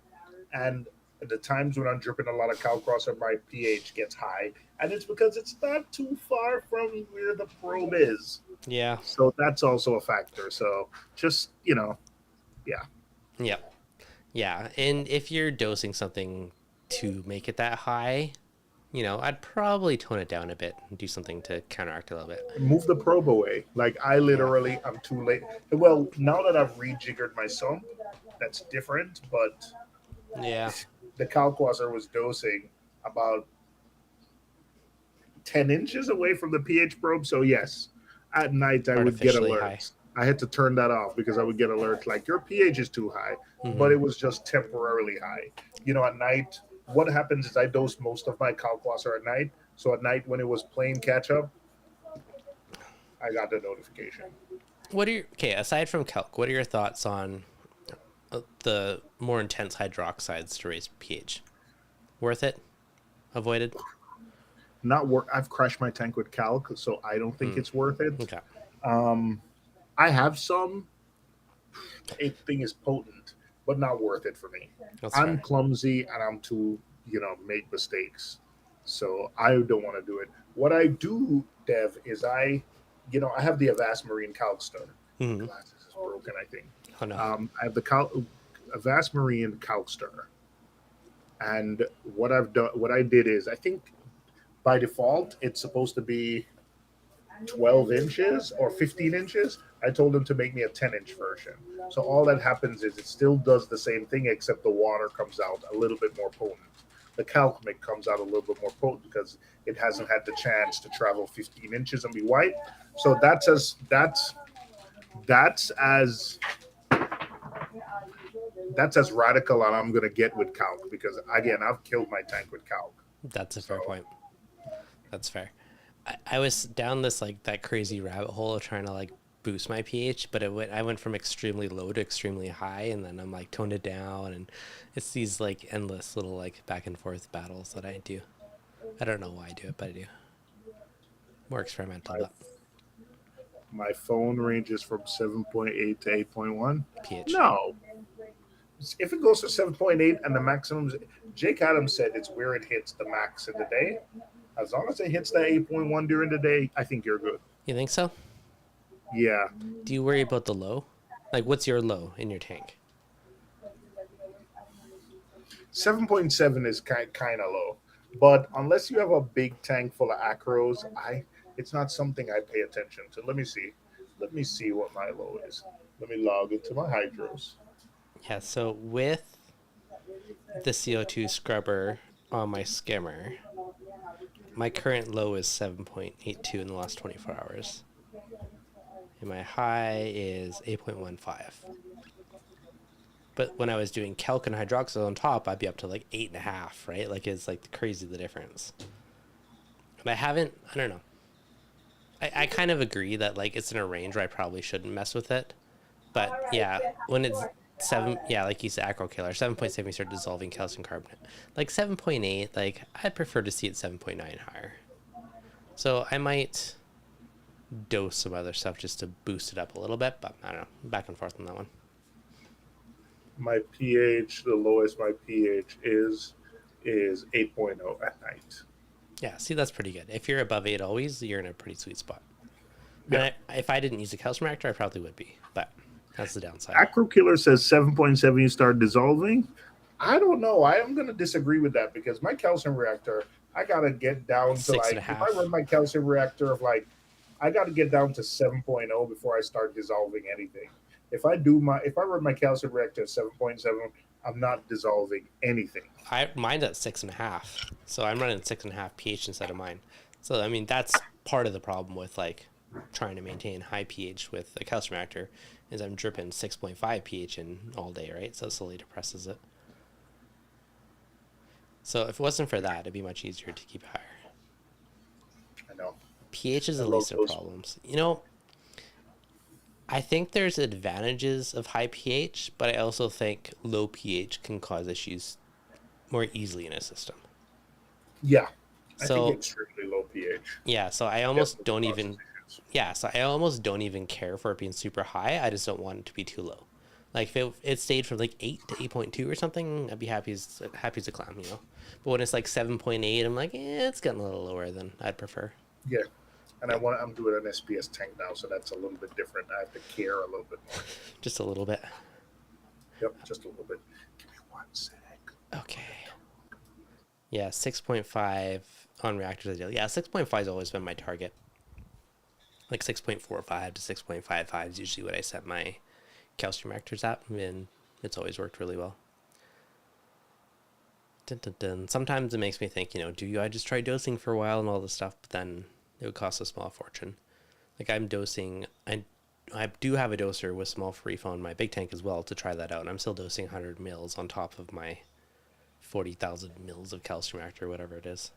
and at the times when I'm dripping a lot of kalkwasser, my pH gets high, and it's because it's not too far from where the probe is. Yeah. So that's also a factor. So just, yeah. Yeah. Yeah. And if you're dosing something to make it that high, I'd probably tone it down a bit and do something to counteract a little bit. Move the probe away. Like Yeah. I'm too late. Well, now that I've rejiggered my sump, that's different. But Yeah. the Kalkwasser was dosing about 10 inches away from the pH probe. So yes, at night I would get Artificially high. alerts. I had to turn that off because I would get alerts like your pH is too high, but Mm-hmm. it was just temporarily high. At night, what happens is I dose most of my Kalkwasser at night. So at night when it was playing catch up, I got the notification. Okay, aside from calc, what are your thoughts on the more intense hydroxides to raise pH? Worth it? Avoided? Not work. I've crashed my tank with calc, so I don't think it's worth it. Okay. I have some. It thing is potent, but not worth it for me. That's I'm fair. clumsy and I'm too, make mistakes. So I don't want to do it. What I do, Dev, is I have the Avast Marine calc stir. Mm-hmm. Glasses is broken, I think. Oh, no. I have the Avast Marine calc stir, and what I did is, I think by default it's supposed to be 12 inches or 15 inches. I told him to make me a 10-inch version. So all that happens is it still does the same thing, except the water comes out a little bit more potent. The calcmic comes out a little bit more potent because it hasn't had the chance to travel 15 inches and be white. So that's as radical as I'm gonna get with calc, because again I've killed my tank with calc. That's a So fair point. That's fair. I was down this that crazy rabbit hole of trying to boost my pH, but I went from extremely low to extremely high, and then I'm toned it down, and it's these endless little back and forth battles that I do. I don't know why I do it, but I do. More experimental, my, but my phone ranges from 7.8 to 8.1. pH. No, if it goes to 7.8 and the maximum, Jake Adams said it's where it hits the max in the day. As long as it hits that 8.1 during the day, I think you're good. You think so? Yeah, Do you worry about the low? Like, what's your low in your tank? 7.7 is kind of low. But unless you have a big tank full of acros, it's not something I pay attention to. Let me see. Let me see what my low is. Let me log into my hydros. Yeah, so with the CO2 scrubber on my skimmer, my current low is 7.82 in the last 24 hours. And my high is 8.15. But when I was doing calc and hydroxyl on top, I'd be up to like 8.5, right? Like it's like crazy the difference. And I don't know. I kind of agree that like it's in a range where I probably shouldn't mess with it. But yeah, when it's seven, yeah, like you said, acro killer, 7.7, you start dissolving calcium carbonate. Like 7.8, like I'd prefer to see it 7.9 higher. So I might dose some other stuff just to boost it up a little bit, but I don't know. Back and forth on that one. My pH, the lowest my pH is 8.0 at night. Yeah, see, that's pretty good. If you're above 8 always, you're in a pretty sweet spot. Yeah. And if I didn't use a calcium reactor, I probably would be, but that's the downside. Acro Killer says 7.7 you start dissolving. I don't know. I am going to disagree with that because my calcium reactor, I got to get down to Six and a like, if I half. run my calcium reactor of like, I got to get down to 7.0 before I start dissolving anything. If I run my calcium reactor at 7.7, I'm not dissolving anything. Mine's at 6.5, so I'm running 6.5 pH instead of mine. So I mean that's part of the problem with like trying to maintain high pH with a calcium reactor is I'm dripping 6.5 pH in all day, right? So it slowly depresses it. So if it wasn't for that, it'd be much easier to keep it higher. I know. pH is I the love least of those. problems. I think there's advantages of high pH, but I also think low pH can cause issues more easily in a system. Yeah. I think So extremely low pH yeah, so I almost definitely don't causes even issues. yeah, so I almost don't even care for it being super high. I just don't want it to be too low. Like if it stayed from like 8 to 8.2 or something, I'd be happy as a clown, you know. But when it's like 7.8, I'm like, it's getting a little lower than I'd prefer. Yeah. And Yeah, I'm doing an SPS tank now, so that's a little bit different. I have to care a little bit more. just a little bit. Yep, just a little bit. Give me one sec. Okay. Yeah, 6.5 on reactors ideal. Yeah, 6.5 has always been my target. Like 6.45 to 6.55 is usually what I set my calcium reactors at, and it's always worked really well. Dun, dun, dun. Sometimes it makes me think, do I just try dosing for a while and all this stuff, but then it would cost a small fortune. Like I'm dosing, I do have a doser with small free on my big tank as well to try that out, and I'm still dosing 100 mils on top of my 40,000 mils of calcium reactor, whatever it is.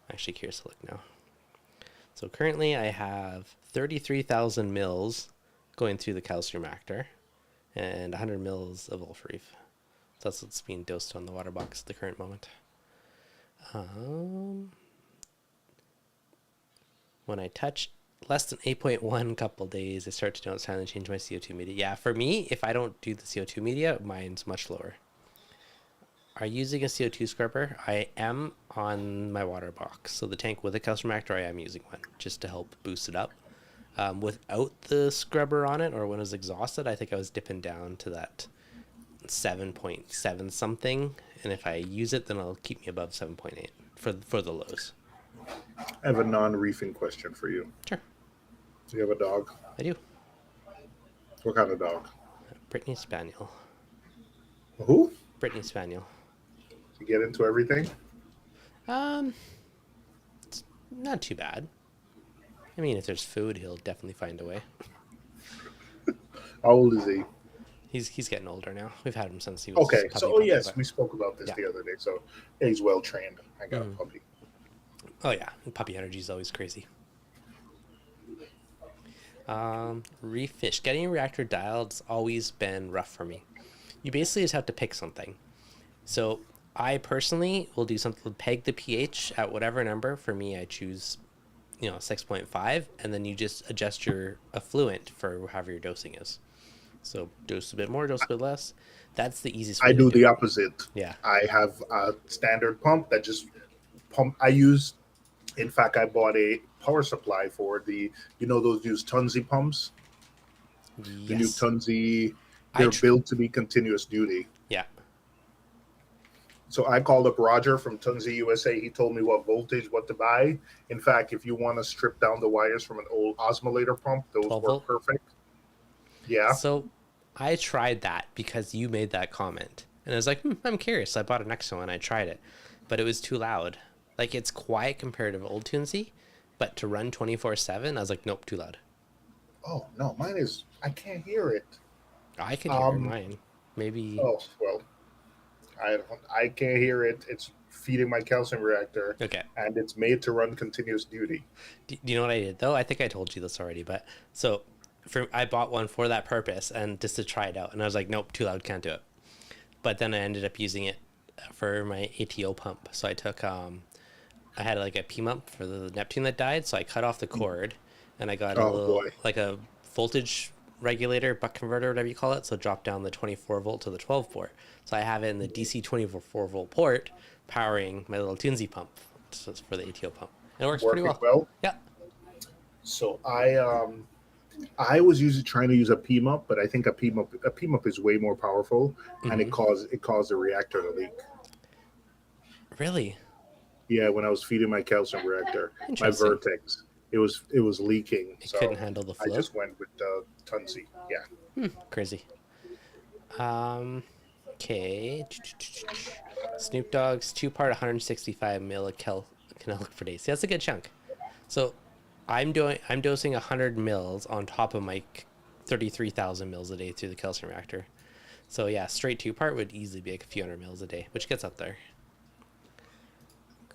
I'm actually curious to look now. So currently I have 33,000 mils going through the calcium reactor and 100 mils of Reef. So that's what's being dosed on the water box at the current moment. When I touch less than 8.1 couple days, I start to notice time to change my CO2 media. Yeah, for me, if I don't do the CO2 media, mine's much lower. Are you using a CO2 scrubber? I am on my water box. So the tank with a calcium reactor, I am using one just to help boost it up. Without the scrubber on it or when it was exhausted, I think I was dipping down to that 7.7 something. And if I use it, then it'll keep me above 7.8 for the lows. I have a non-reefing question for you. Sure, Do you have a dog? I do. What kind of dog? Brittany Spaniel. Who? Brittany Spaniel. You get into everything? Um, it's not too bad. I mean, if there's food, he'll definitely find a way. How old is he? He's getting older now. We've had him since he was Okay, so puppy, yes, but we spoke about this yeah. the other day. So yeah, he's well trained. I got a Mm. puppy. Oh yeah, puppy energy is always crazy. Reef fish. Getting a reactor dialed has always been rough for me. You basically just have to pick something. So I personally will do something, peg the pH at whatever number. For me, I choose 6.5, and then you just adjust your effluent for however your dosing is. So dose a bit more, dose a bit less. That's the easiest I way to do do the it. opposite. Yeah. I have a standard pump that just pump. I use. In fact, I bought a power supply for the. Those use Tunzi pumps. the new Yes. Tunzi, I they're tr- built to be continuous duty. yeah. So I called up Roger from Tunzi USA. He told me what voltage, what to buy. In fact, if you want to strip down the wires from an old osmolator pump, those 12 work volt. perfect. Yeah. So I tried that because you made that comment. And I was like, I'm curious. I bought an extra one. I tried it, but it was too loud. Like it's quiet compared to old Tunesy, but to run 24/7, I was like, nope, too loud. Oh no, mine is. I can't hear it. I could hear Um. mine. Maybe. Oh well, I can't hear it. It's feeding my calcium reactor, Okay. and it's made to run continuous duty. Do you know what I did though? I think I told you this already, but so I bought one for that purpose and just to try it out, and I was like, nope, too loud, can't do it. But then I ended up using it for my ATO pump. So I took I had like a P pump for the Neptune that died, so I cut off the cord, and I got a Oh little boy. like a voltage regulator, buck converter, whatever you call it. So drop down the 24 volt to the 12 port. So I have it in the DC 24 volt port, powering my little Tunesy pump for the ATO pump. And it works pretty Working well. well. Yeah. So I was usually trying to use a PMUP, but I think a PMUP is way more powerful, and Mm-hmm. it caused the reactor to leak. Really Yeah, when I was feeding my calcium reactor, my interesting. Vertex, it was leaking. It couldn't So handle the I flow. just went with Tunzi. Yeah. Crazy. Um. Okay. Snoop Dogg's two-part 165 mil of canelic per day. See, that's a good chunk. So I'm dosing 100 mils on top of my 33,000 mils a day through the calcium reactor. So yeah, straight two-part would easily be like a few hundred mils a day, which gets up there.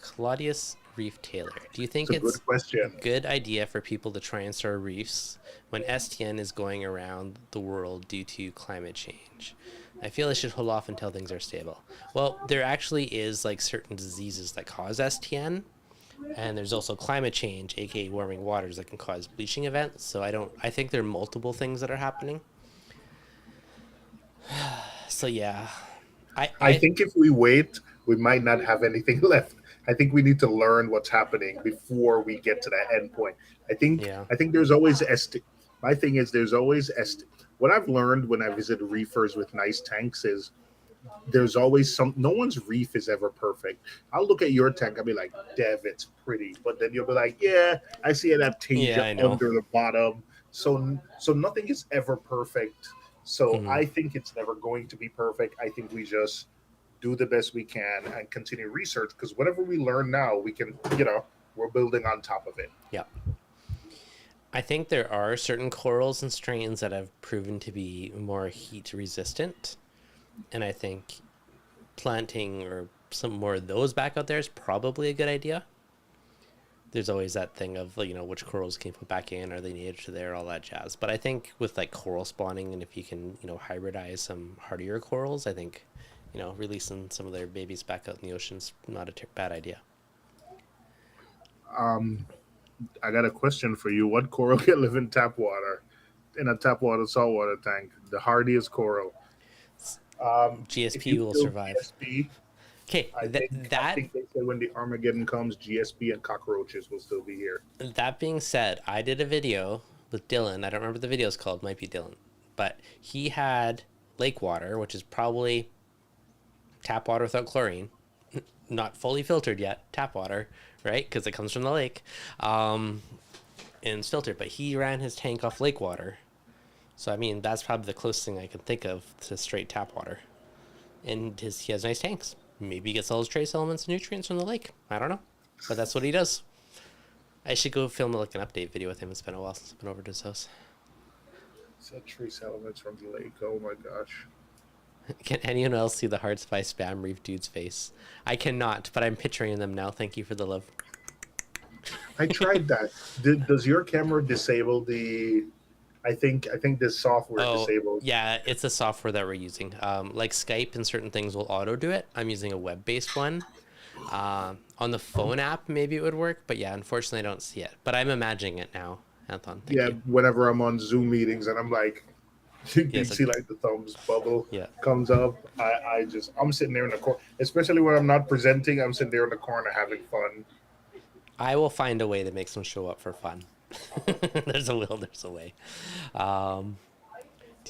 Claudius Reef Taylor, do you think It's a it's good question. good idea for people to try and store reefs when STN is going around the world due to climate change? I feel I should hold off until things are stable. Well, there actually is like certain diseases that cause STN, and there's also climate change, aka warming waters, that can cause bleaching events. So I think there are multiple things that are happening. So yeah, I I I think if we wait, we might not have anything left. I think we need to learn what's happening before we get to that end point. I think yeah. I think there's always my thing is there's always what I've learned when I visit reefers with nice tanks is there's always no one's reef is ever perfect. I'll look at your tank, I'll be like, Dev, it's pretty. But then you'll be like, yeah, I see Yeah, adaptasia I know. under the bottom. So nothing is ever perfect. So Hmm. I think it's never going to be perfect. I think we just do the best we can and continue research because whatever we learn now, we can, we're building on top of it. Yeah. I think there are certain corals and strains that have proven to be more heat resistant. And I think planting or some more of those back out there is probably a good idea. There's always that thing of, which corals can you put back in? Are they native to there? All that jazz. But I think with like coral spawning and if you can, hybridize some hardier corals, I think, releasing some of their babies back out in the ocean's not a bad idea. Um, I got a question for you. What coral can live in tap water, in a tap water saltwater tank? The hardiest coral. If GSP you will build survive. GSP, Okay, I think I think they said when the Armageddon comes, GSP and cockroaches will still be here. that being said, I did a video with Dylan. I don't remember what the video's called. Might be Dylan, but he had lake water, which is probably tap water without chlorine, not fully filtered yet. Tap water, right? Because it comes from the lake, and it's filtered. But he ran his tank off lake water, so I mean that's probably the closest thing I can think of to straight tap water. And he has nice tanks. Maybe he gets all his trace elements and nutrients from the lake. I don't know, but that's what he does. I should go film like an update video with him. It's been a while since I've been over to his house. Said trace elements from the lake. Oh my gosh. Can anyone else see the hearts by spam reef dude's face? I cannot, but I'm picturing them now. Thank you for the love. I tried that. Does your camera disable the? I think this software Oh, disabled. yeah, it's a software that we're using. Like Skype and certain things will auto do it. I'm using a web-based one. On the phone app, maybe it would work, but yeah, unfortunately, I don't see it. But I'm imagining it now, Anton. Thank Yeah, you. whenever I'm on Zoom meetings and I'm like, you Yes, see like the thumbs bubble yeah. comes up. I'm sitting there in the corner, especially when I'm not presenting. I'm sitting there in the corner having fun. I will find a way to make them show up for fun. There's a will, there's a way. Um,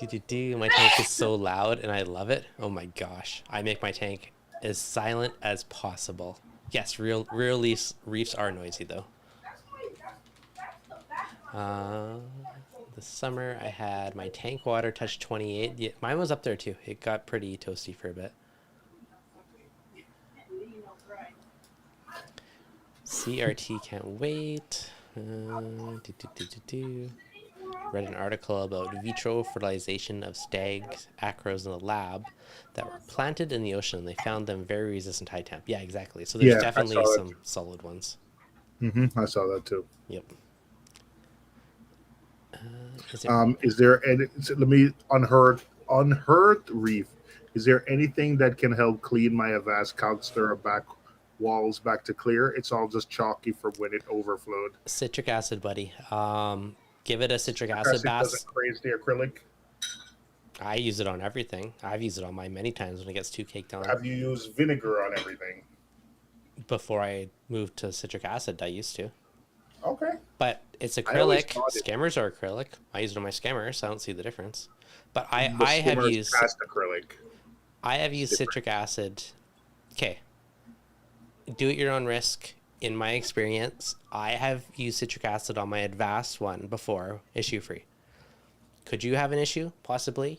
My tank is so loud and I love it. Oh my gosh. I make my tank as silent as possible. Yes, real reefs are noisy though. Uh, this summer I had my tank water touch 28. Yeah, mine was up there too. It got pretty toasty for a bit. CRT can't wait. Read an article about vitro fertilization of stags, acros in the lab that were planted in the ocean. And they found them very resistant to high temp. Yeah, exactly. So there's Yeah, I definitely saw that some too. solid ones. I saw that too. Yep. Is there? Is there any? Let me unheard reef. Is there anything that can help clean my Avast calcster back walls back to clear? It's all just chalky from when it overflowed. Citric acid, buddy. Give it a citric Citric acid acid doesn't bath. craze the acrylic. I use it on everything. I've used it on mine many times when it gets too caked on. Have you used vinegar on everything? Before I moved to citric acid, I used to. Okay. But it's I always acrylic. thought it. Scammers are acrylic. I use it on my scammers, so I don't see the difference. But The skimmer is past acrylic. I have It's used different. citric acid. Okay, do it your own risk. In my experience, I have used citric acid on my advanced one before, issue free. Could you have an issue? Possibly.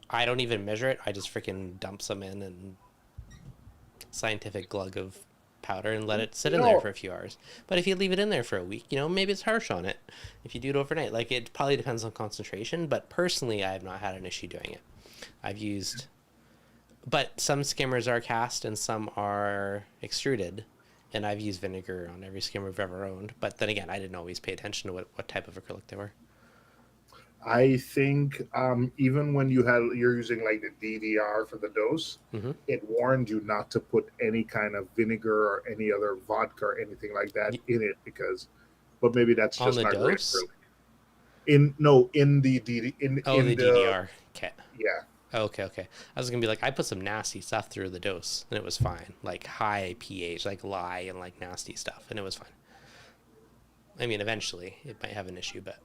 I don't even measure it. I just freaking dump some in and scientific glug of powder and let it sit You in there know, for a few hours. But if you leave it in there for a week, maybe it's harsh on it. If you do it overnight, like it probably depends on concentration. But personally, I have not had an issue doing it. I've used, but some skimmers are cast and some are extruded. And I've used vinegar on every skimmer I've ever owned. But then again, I didn't always pay attention to what type of acrylic they were. I think even when you're using like the DDR for the dose, Mm-hmm. it warned you not to put any kind of vinegar or any other vodka or anything like that in it because, but maybe that's On just the not great dose? acrylic. In no, in the DD Oh, in the the DDR. Okay. yeah. Oh, okay, okay. I was gonna be like, I put some nasty stuff through the dose, and it was fine. Like high pH, like lye and like nasty stuff, and it was fine. I mean, eventually it might have an issue, but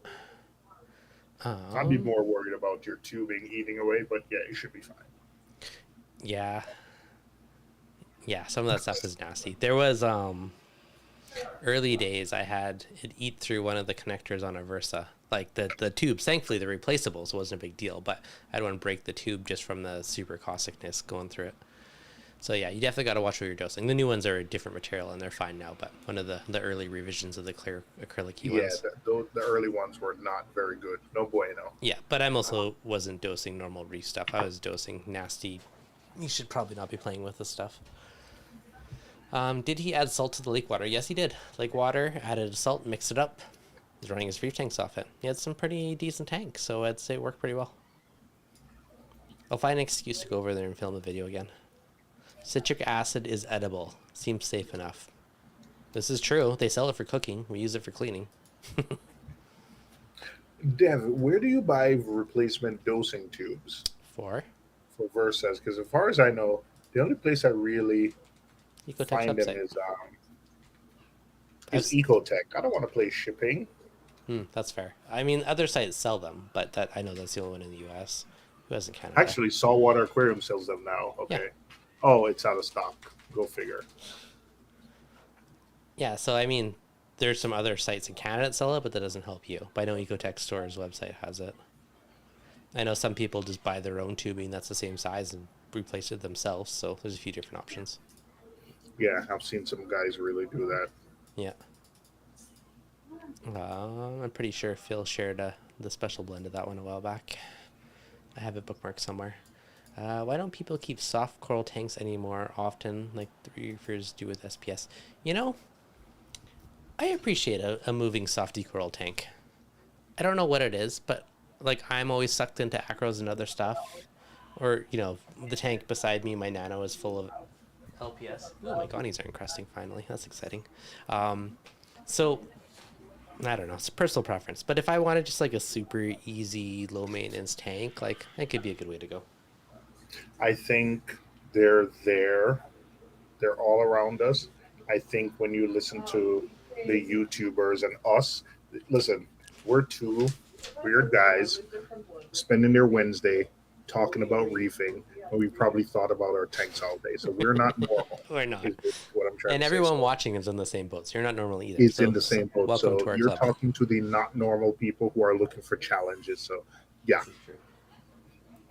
I'd be um, more worried about your tubing eating away, but yeah, you should be fine. yeah, yeah. Some of that stuff is nasty. There was early days I had it eat through one of the connectors on a Versa. Like the tubes, thankfully the replaceables wasn't a big deal, but I don't want to break the tube just from the super causticness going through it. So yeah, you definitely got to watch what you're dosing. The new ones are a different material and they're fine now, but one of the early revisions of the clear acrylic Yeah, ones. the early ones were not very good. No bueno. Yeah, but I'm also wasn't dosing normal reef stuff. I was dosing nasty. You should probably not be playing with this stuff. Did he add salt to the lake water? Yes, he did. Lake water, added salt, mixed it up. He's running his reef tanks off it. He had some pretty decent tanks, so I'd say it worked pretty well. I'll find an excuse to go over there and film a video again. Citric acid is edible. Seems safe enough. This is true. They sell it for cooking. We use it for cleaning. Dev, where do you buy replacement dosing tubes For for Versas? Because as far as I know, the only place I really Ecotech find them website. is Ecotech. I don't want to play shipping. That's fair. I mean, other sites sell them, but that I know that's the only one in the U.S. Who has in Canada? Actually, Saltwater Aquarium sells them now. Yeah. Okay. Oh, it's out of stock. Go figure. Yeah, so I mean, there's some other sites in Canada that sell it, but that doesn't help you. But I know Ecotech Store's website has it. I know some people just buy their own tubing that's the same size and replace it themselves, so there's a few different options. Yeah, I've seen some guys really do that. Yeah. I'm pretty sure Phil shared the special blend of that one a while back. I have it bookmarked somewhere. Why don't people keep soft coral tanks anymore often, like the reefers do with SPS? I appreciate a moving softy coral tank. I don't know what it is, but like I'm always sucked into acros and other stuff. Or, the tank beside me, my nano is full of LPS. Oh, my gonies are encrusting finally. That's exciting. So I don't know. It's a personal preference. But if I wanted just like a super easy, low maintenance tank, like that could be a good way to go. I think they're there. They're all around us. I think when you listen to the YouTubers and us, listen, we're two weird guys spending their Wednesday talking about reefing when we probably thought about our tanks all day. So we're not normal. We're not. Is what I'm trying And to say. everyone So watching is in the same boat, so you're not normal either. it's So, in the same boat. welcome So to our you're club. talking to the not normal people who are looking for challenges. So yeah,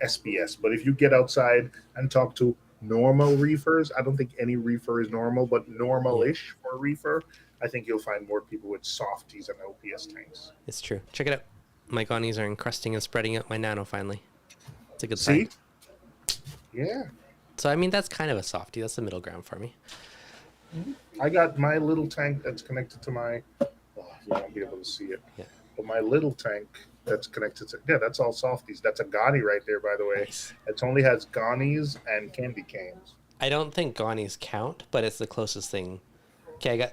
SPS. But if you get outside and talk to normal reefers, I don't think any reefer is normal, but normal-ish for a reefer, I think you'll find more people with softies and LPS tanks. It's true. Check it out. My gonies are encrusting and spreading out my nano finally. It's a good See? sign. Yeah. So, I mean, that's kind of a softie. That's the middle ground for me. I got my little tank that's connected to my. Oh, you won't be able to see it. Yeah. But my little tank that's connected to. Yeah, that's all softies. That's a Ghani right there, by the way. Nice. It only has Ghanis and candy canes. I don't think gonies count, but it's the closest thing. Okay, I got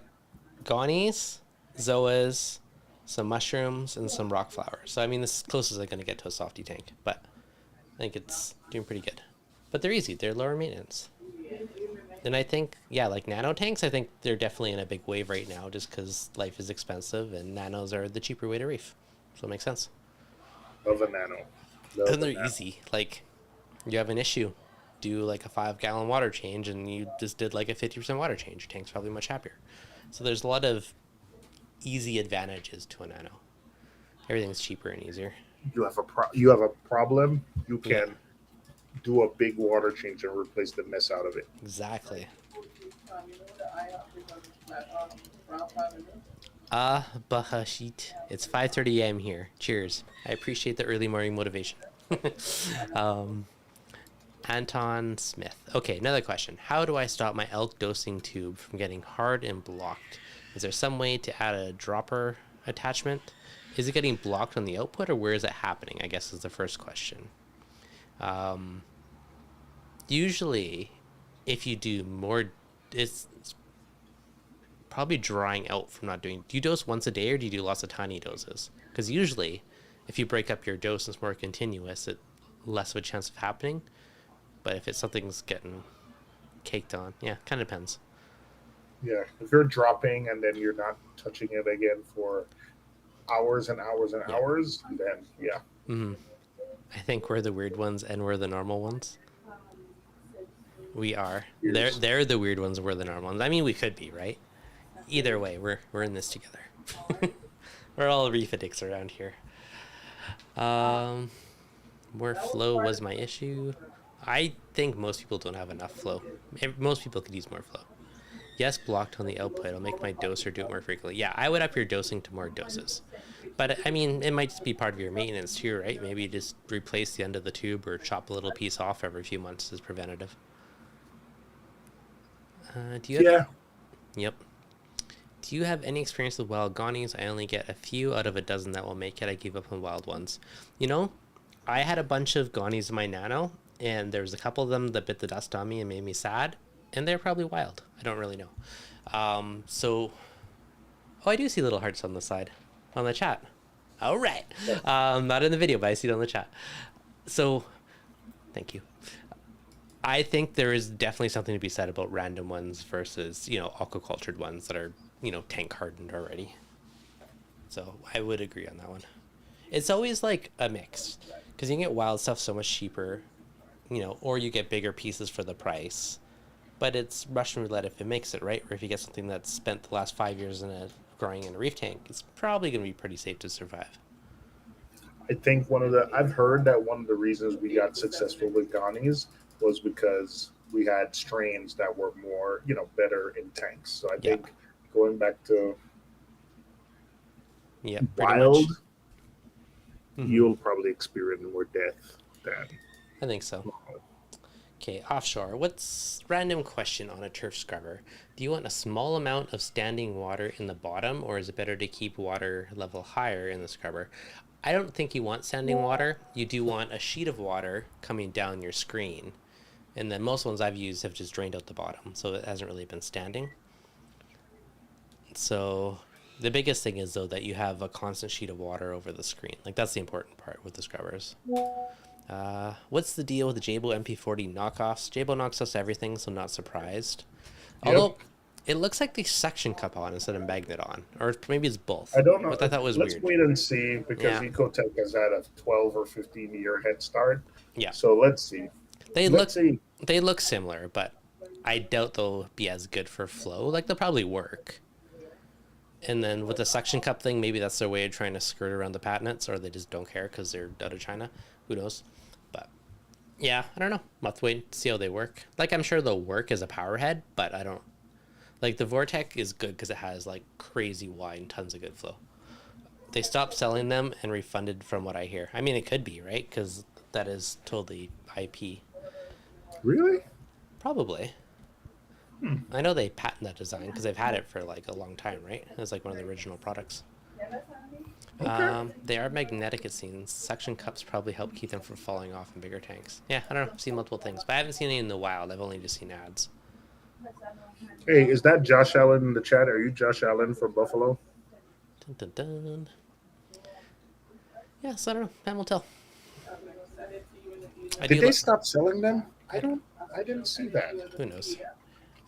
gonies, zoas, some mushrooms, and some rock flowers. So, I mean, this is as close as I'm going to get to a softie tank, but I think it's doing pretty good. But they're easy. They're lower maintenance. And I think, yeah, like nano tanks, I think they're definitely in a big wave right now just because life is expensive and nanos are the cheaper way to reef. So it makes sense. Love a nano. And they're easy. Like, you have an issue, do like a 5-gallon water change, and you just did like a 50% water change. Your tank's probably much happier. So there's a lot of easy advantages to a nano. Everything's cheaper and easier. You have a problem. You can do a big water change and replace the mess out of it. Exactly. Bahashit. It's 5:30 a.m. here. Cheers. I appreciate the early morning motivation. Anton Smith. Okay, another question. How do I stop my elk dosing tube from getting hard and blocked? Is there some way to add a dropper attachment? Is it getting blocked on the output, or where is it happening? I guess is the first question. Usually, if you do more, it's probably drying out from not doing. Do you dose once a day, or do you do lots of tiny doses? Because usually, if you break up your dose and it's more continuous, it less of a chance of happening. But if it's something's getting caked on, yeah, kind of depends. Yeah, if you're dropping and then you're not touching it again for hours and hours and hours, then yeah. Mm-hmm. I think we're the weird ones and we're the normal ones. We are. Yes. They're the weird ones. We're the normal ones. I mean, we could be, right? Either way, we're in this together. We're all reef addicts around here. More flow was my issue. I think most people don't have enough flow. Most people could use more flow. Yes, blocked on the output. I'll make my dose or do it more frequently. Yeah, I would up your dosing to more doses. But, I mean, it might just be part of your maintenance too, right? Maybe just replace the end of the tube or chop a little piece off every few months as preventative. Do you have... Yep. Do you have any experience with wild gonies? I only get a few out of a dozen that will make it. I give up on wild ones. You know, I had a bunch of gonies in my nano, and there was a couple of them that bit the dust on me and made me sad. And they're probably wild. I don't really know. Oh, I do see little hearts on the side, on the chat. All right. Not in the video, but I see it on the chat. So, thank you. I think there is definitely something to be said about random ones versus, aquacultured ones that are, tank hardened already. So, I would agree on that one. It's always like a mix, because you can get wild stuff so much cheaper, or you get bigger pieces for the price. But it's Russian roulette if it makes it, right? Or if you get something that's spent the last 5 years growing in a reef tank, it's probably going to be pretty safe to survive. I think I've heard that one of the reasons we got successful with Ghanis was because we had strains that were more, better in tanks. So I think going back to wild, you'll probably experience more death than. I think so. Okay, offshore. What's random question on a turf scrubber? Do you want a small amount of standing water in the bottom, or is it better to keep water level higher in the scrubber? I don't think you want standing water. You do want a sheet of water coming down your screen. And then most ones I've used have just drained out the bottom, so it hasn't really been standing. So the biggest thing is, though, that you have a constant sheet of water over the screen. Like, that's the important part with the scrubbers. What's the deal with the Jabo MP40 knockoffs? Jabo knocks us everything, so not surprised. Although, It looks like they suction cup on instead of magnet on, or maybe it's both. I don't know. Which I thought was Let's weird. wait and see because Yeah, Ecotech has had a 12 or 15 year head start. yeah. So let's see. They Let's look see. they look similar, but I doubt they'll be as good for flow. Like they'll probably work. And then with the suction cup thing, maybe that's their way of trying to skirt around the patents, or they just don't care because they're out of China. Who knows? But yeah, I don't know. We'll have to wait to see how they work. Like I'm sure they'll work as a power head, but I don't like the Vortec is good because it has like crazy wide and tons of good flow. They stopped selling them and refunded from what I hear. I mean, it could be right because that is totally IP. Really? Probably. I know they patent that design because they've had it for like a long time, right? It's like one of the original products. Okay. They are magnetic, it seems. Suction cups probably help keep them from falling off in bigger tanks. Yeah, I don't know. I've seen multiple things, but I haven't seen any in the wild. I've only just seen ads. Hey, is that Josh Allen in the chat? Are you Josh Allen from Buffalo? Dun, dun, dun. Yeah, so I don't know. Time will tell. Did they stop selling them? I didn't see that. Who knows?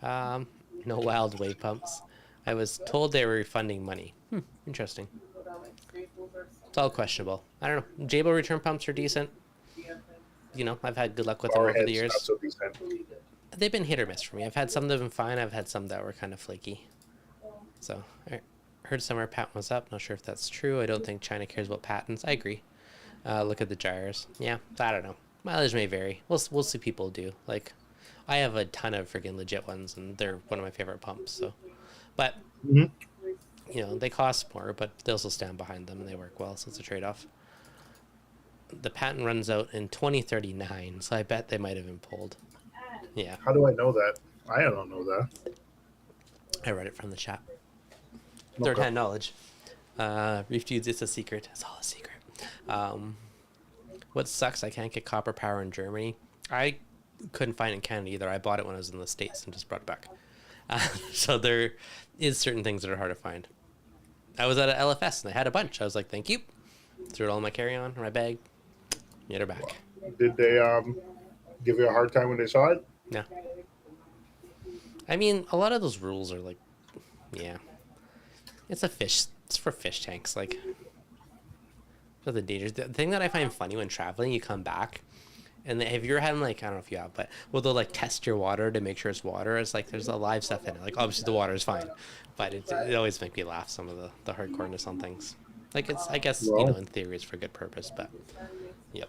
No wild wave pumps. I was told they were refunding money. Interesting. It's all questionable. I don't know. Jabo return pumps are decent. You know, I've had good luck with them over the years. Not so decent. They've been hit or miss for me. I've had some that have been fine. I've had some that were kind of flaky. So I heard somewhere patent was up. Not sure if that's true. I don't think China cares about patents. I agree. Look at the gyres. Yeah, I don't know. Mileage may vary. We'll see people do. Like, I have a ton of freaking legit ones, and they're one of my favorite pumps. So, but you know, they cost more, but they also stand behind them and they work well. So it's a trade-off. The patent runs out in 2039, so I bet they might have been pulled. Yeah. How do I know that? I don't know that. I read it from the chat. Okay. Third-hand knowledge. ReefDudes, it's a secret. It's all a secret. What sucks, I can't get copper power in Germany. I couldn't find it in Canada either. I bought it when I was in the States and just brought it back. So there is certain things that are hard to find. I was at an LFS and they had a bunch. I was like, thank you. Threw it all in my carry-on or my bag. Get her back. Did they give you a hard time when they saw it? No. I mean, a lot of those rules are like, yeah. It's a fish. It's for fish tanks. Like, for the dangers. The thing that I find funny when traveling, you come back, and have you ever had them, like, I don't know if you have, but well, they'll like test your water to make sure it's water. It's like there's a live stuff in it. Like, obviously the water is fine, but it always makes me laugh. Some of the hardcoreness on things. Like, it's, I guess, you know, in theory, it's for good purpose, but yep.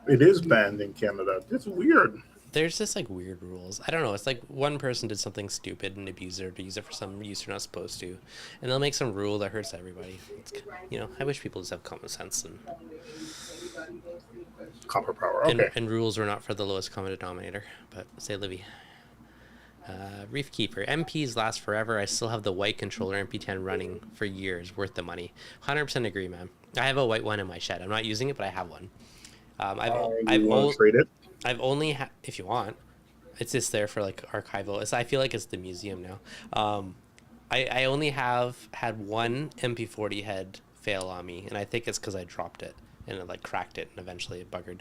It is banned in Canada. It's weird. There's just like weird rules. I don't know. It's like one person did something stupid and abused it to use it for some use they're not supposed to, and they'll make some rule that hurts everybody. It's, you know, I wish people just have common sense and Copper power. Okay. and rules were not for the lowest common denominator. But say Livy. Reef Keeper. MPs last forever. I still have the white controller MP10 running for years. Worth the money. 100% agree, man. I have a white one in my shed. I'm not using it, but I have one. I've trade it. I've only if you want, it's just there for like archival. I feel like it's the museum now. I only have had one MP40 head fail on me, and I think it's because I dropped it and it like cracked it and eventually it buggered.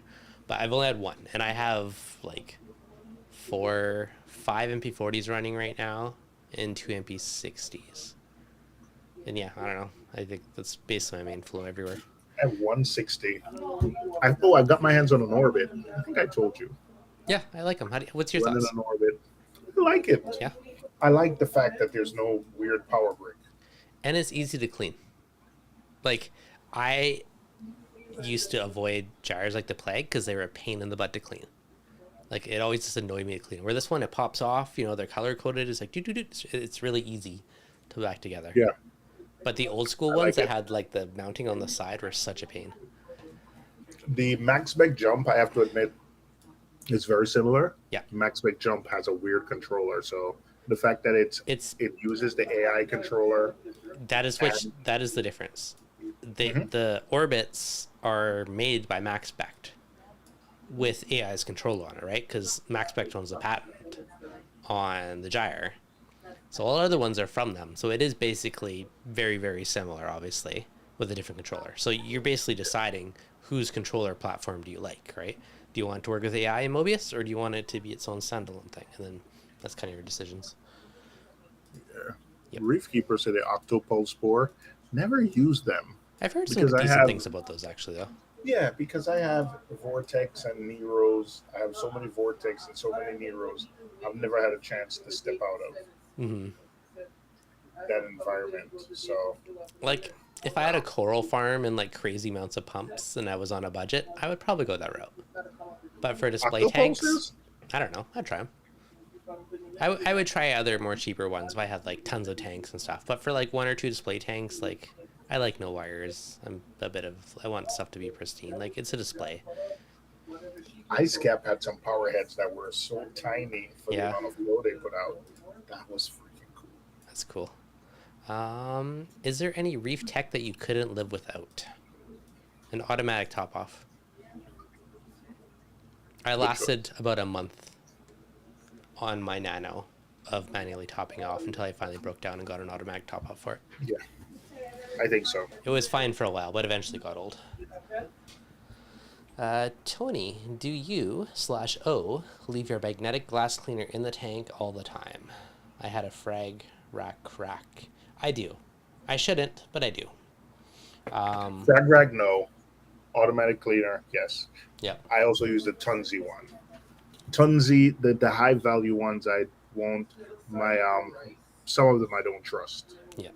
But I've only had one, and I have like 5 MP40s running right now and 2 MP60s. And yeah, I don't know. I think that's basically my main flow everywhere. I have 160. I got my hands on an Orbit. I think I told you. Yeah, I like them. What's your Running thoughts? an Orbit. I like it. Yeah. I like the fact that there's no weird power brick. And it's easy to clean. Like, I used to avoid gyres like the plague because they were a pain in the butt to clean. Like, it always just annoyed me to clean. Where this one, it pops off, you know, they're color coded. It's like, it's really easy to put back together. Yeah. But the old school ones that had like the mounting on the side were such a pain. The MaxBec Jump, I have to admit, is very similar. Yeah. MaxBec Jump has a weird controller, so the fact that it uses the AI controller. That is the difference. The orbits are made by MaxBec with AI's control on it, right? Because MaxBec owns the patent on the gyre. So all other ones are from them. So it is basically very, very similar, obviously, with a different controller. So you're basically deciding whose controller platform do you like, right? Do you want it to work with AI and Mobius, or do you want it to be its own standalone thing? And then that's kind of your decisions. Yeah. Yep. Reef Keeper said the octopole spore. Never use them I've heard some because I decent have. things about those actually, though. Yeah, because I have Vortex and Neros. I have so many Vortex and so many Neros. I've never had a chance to step out of Hmm. that environment. So, Like, if I had a coral farm and like crazy amounts of pumps and I was on a budget, I would probably go that route. But for display tanks, octopuses? I don't know. I'd try them. I would try other more cheaper ones if I had like tons of tanks and stuff. But for like one or two display tanks, like I like no wires. I want stuff to be pristine. Like it's a display. Ice Cap had some power heads that were so tiny for the Yeah, amount of flow they put out. That was freaking cool. that's cool. Is there any reef tech that you couldn't live without? An automatic top off. I Which one? lasted about a month on my Nano of manually topping off until I finally broke down and got an automatic top off for it. Yeah, I think so. It was fine for a while, but eventually got old. Tony, do you/O leave your magnetic glass cleaner in the tank all the time? I had a Frag rack. I do. I shouldn't, but I do. Frag rag, no. Automatic cleaner, yes. Yeah. I also use the Tunzi one. Tunzi, the high value ones, I won't. My some of them I don't trust. Yeah.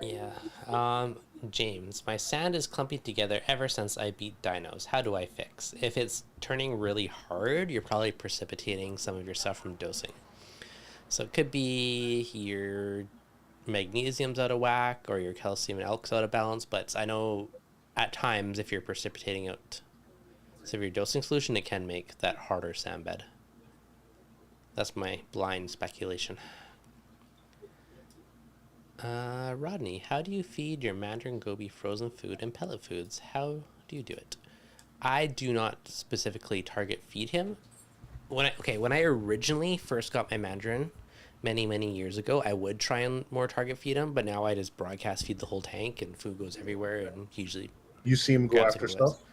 Yeah. James, my sand is clumping together ever since I beat dinos. How do I fix? If it's turning really hard, you're probably precipitating some of your stuff from dosing. So it could be your magnesium's out of whack or your calcium and alk's out of balance, but I know at times if you're precipitating out some of your dosing solution, it can make that harder sand bed. That's my blind speculation. Rodney, how do you feed your mandarin goby frozen food and pellet foods? How do you do it? I do not specifically target feed him. When I originally first got my mandarin many years ago, I would try and more target feed him, but now I just broadcast feed the whole tank and food goes everywhere and usually You see him go grabs after it and goes. stuff?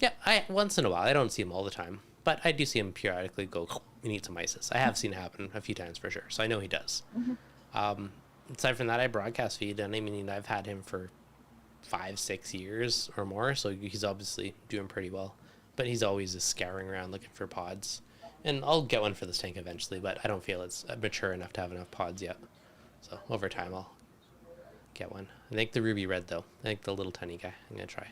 Yeah, I once in a while. I don't see him all the time, but I do see him periodically go and eat some isis. I have seen it happen a few times for sure, so I know he does. Aside from that, I broadcast feed, and I mean, I've had him for 5-6 years or more, so he's obviously doing pretty well. But he's always just scouring around looking for pods, and I'll get one for this tank eventually. But I don't feel it's mature enough to have enough pods yet. So over time, I'll get one. I think the ruby red though. I think the little tiny guy. I'm gonna try.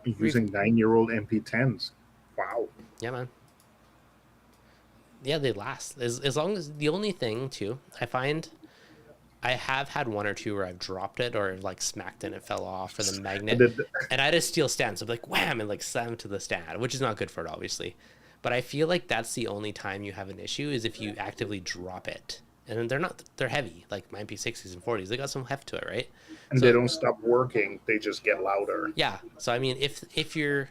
Using 9-year-old MP10s. Wow. Yeah, man. Yeah, they last as long as the only thing too. I find I have had one or two where I've dropped it or like smacked it and it fell off or the magnet, and I had a steel stand, so I'm like wham and like slam to the stand, which is not good for it obviously. But I feel like that's the only time you have an issue is if you actively drop it, and they're heavy like my MP60s and 40s. They got some heft to it, right? And So they don't stop working; they just get louder. yeah, so I mean, if you're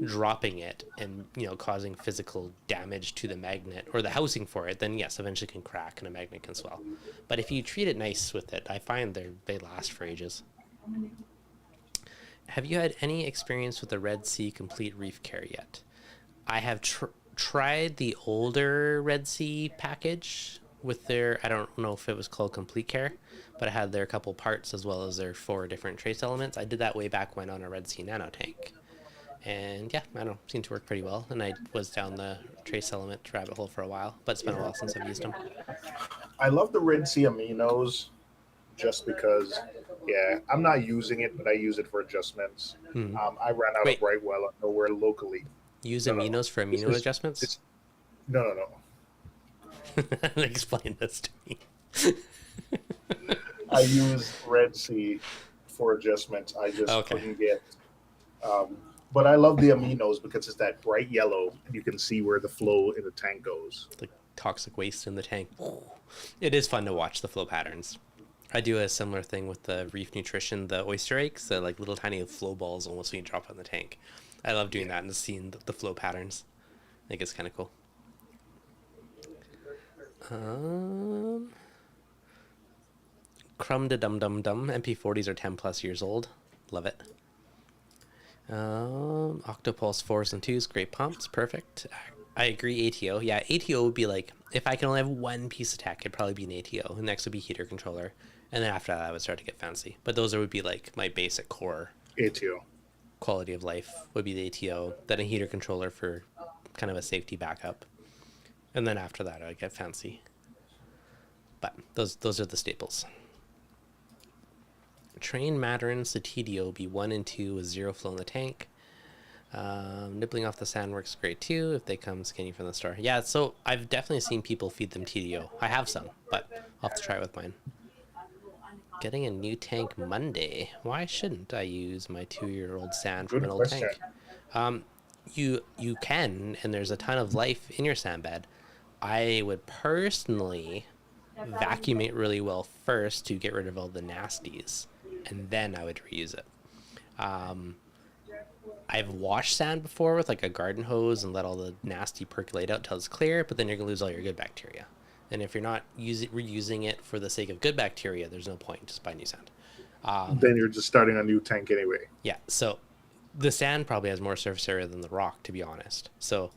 dropping it and causing physical damage to the magnet or the housing for it, then yes, eventually can crack and a magnet can swell. But if you treat it nice with it, I find they last for ages. Have you had any experience with the Red Sea Complete Reef Care yet? I have tried the older Red Sea package with their, I don't know if it was called Complete Care, but I had their couple parts as well as their 4 different trace elements. I did that way back when on a Red Sea Nano tank. And yeah, I don't know, seemed to work pretty well. And I was down the trace element rabbit hole for a while, but it's been a while since I've used them. I love the Red Sea aminos just because, yeah, I'm not using it, but I use it for adjustments. I ran out of right well nowhere locally. Use aminos for amino adjustments? No. Explain this to me. I use Red Sea for adjustments. I just couldn't get. But I love the aminos because it's that bright yellow, and you can see where the flow in the tank goes. The toxic waste in the tank. It is fun to watch the flow patterns. I do a similar thing with the Reef Nutrition, the oyster eggs, the like little tiny flow balls almost when you drop in the tank. I love doing that and seeing the flow patterns. I think it's kind of cool. Crumb to Dum Dum Dum. MP40s are 10 plus years old. Love it. Octopulse 4s and 2s, great pumps, perfect. I agree. ATO. Yeah, ATO would be like, if I can only have one piece of tech, it'd probably be an ATO. The next would be heater controller. And then after that, I would start to get fancy. But those would be like my basic core ATO. quality of life would be the ATO, then a heater controller for kind of a safety backup. And then after that, I would get fancy. But those are the staples. Train matterns, the TDO be 1 and 2 with 0 flow in the tank. Nibbling off the sand works great too if they come skinny from the store. Yeah, so I've definitely seen people feed them TDO. I have some, but I'll have to try it with mine. Getting a new tank Monday. Why shouldn't I use my 2-year-old sand from Good an old question. tank? You can, and there's a ton of life in your sand bed. I would personally vacuum it really well first to get rid of all the nasties, and then I would reuse it. I've washed sand before with like a garden hose and let all the nasty percolate out till it's clear, but then you're gonna lose all your good bacteria. And if you're not reusing it for the sake of good bacteria, there's no point. Just buy new sand. Then you're just starting a new tank anyway. Yeah, so the sand probably has more surface area than the rock, to be honest. So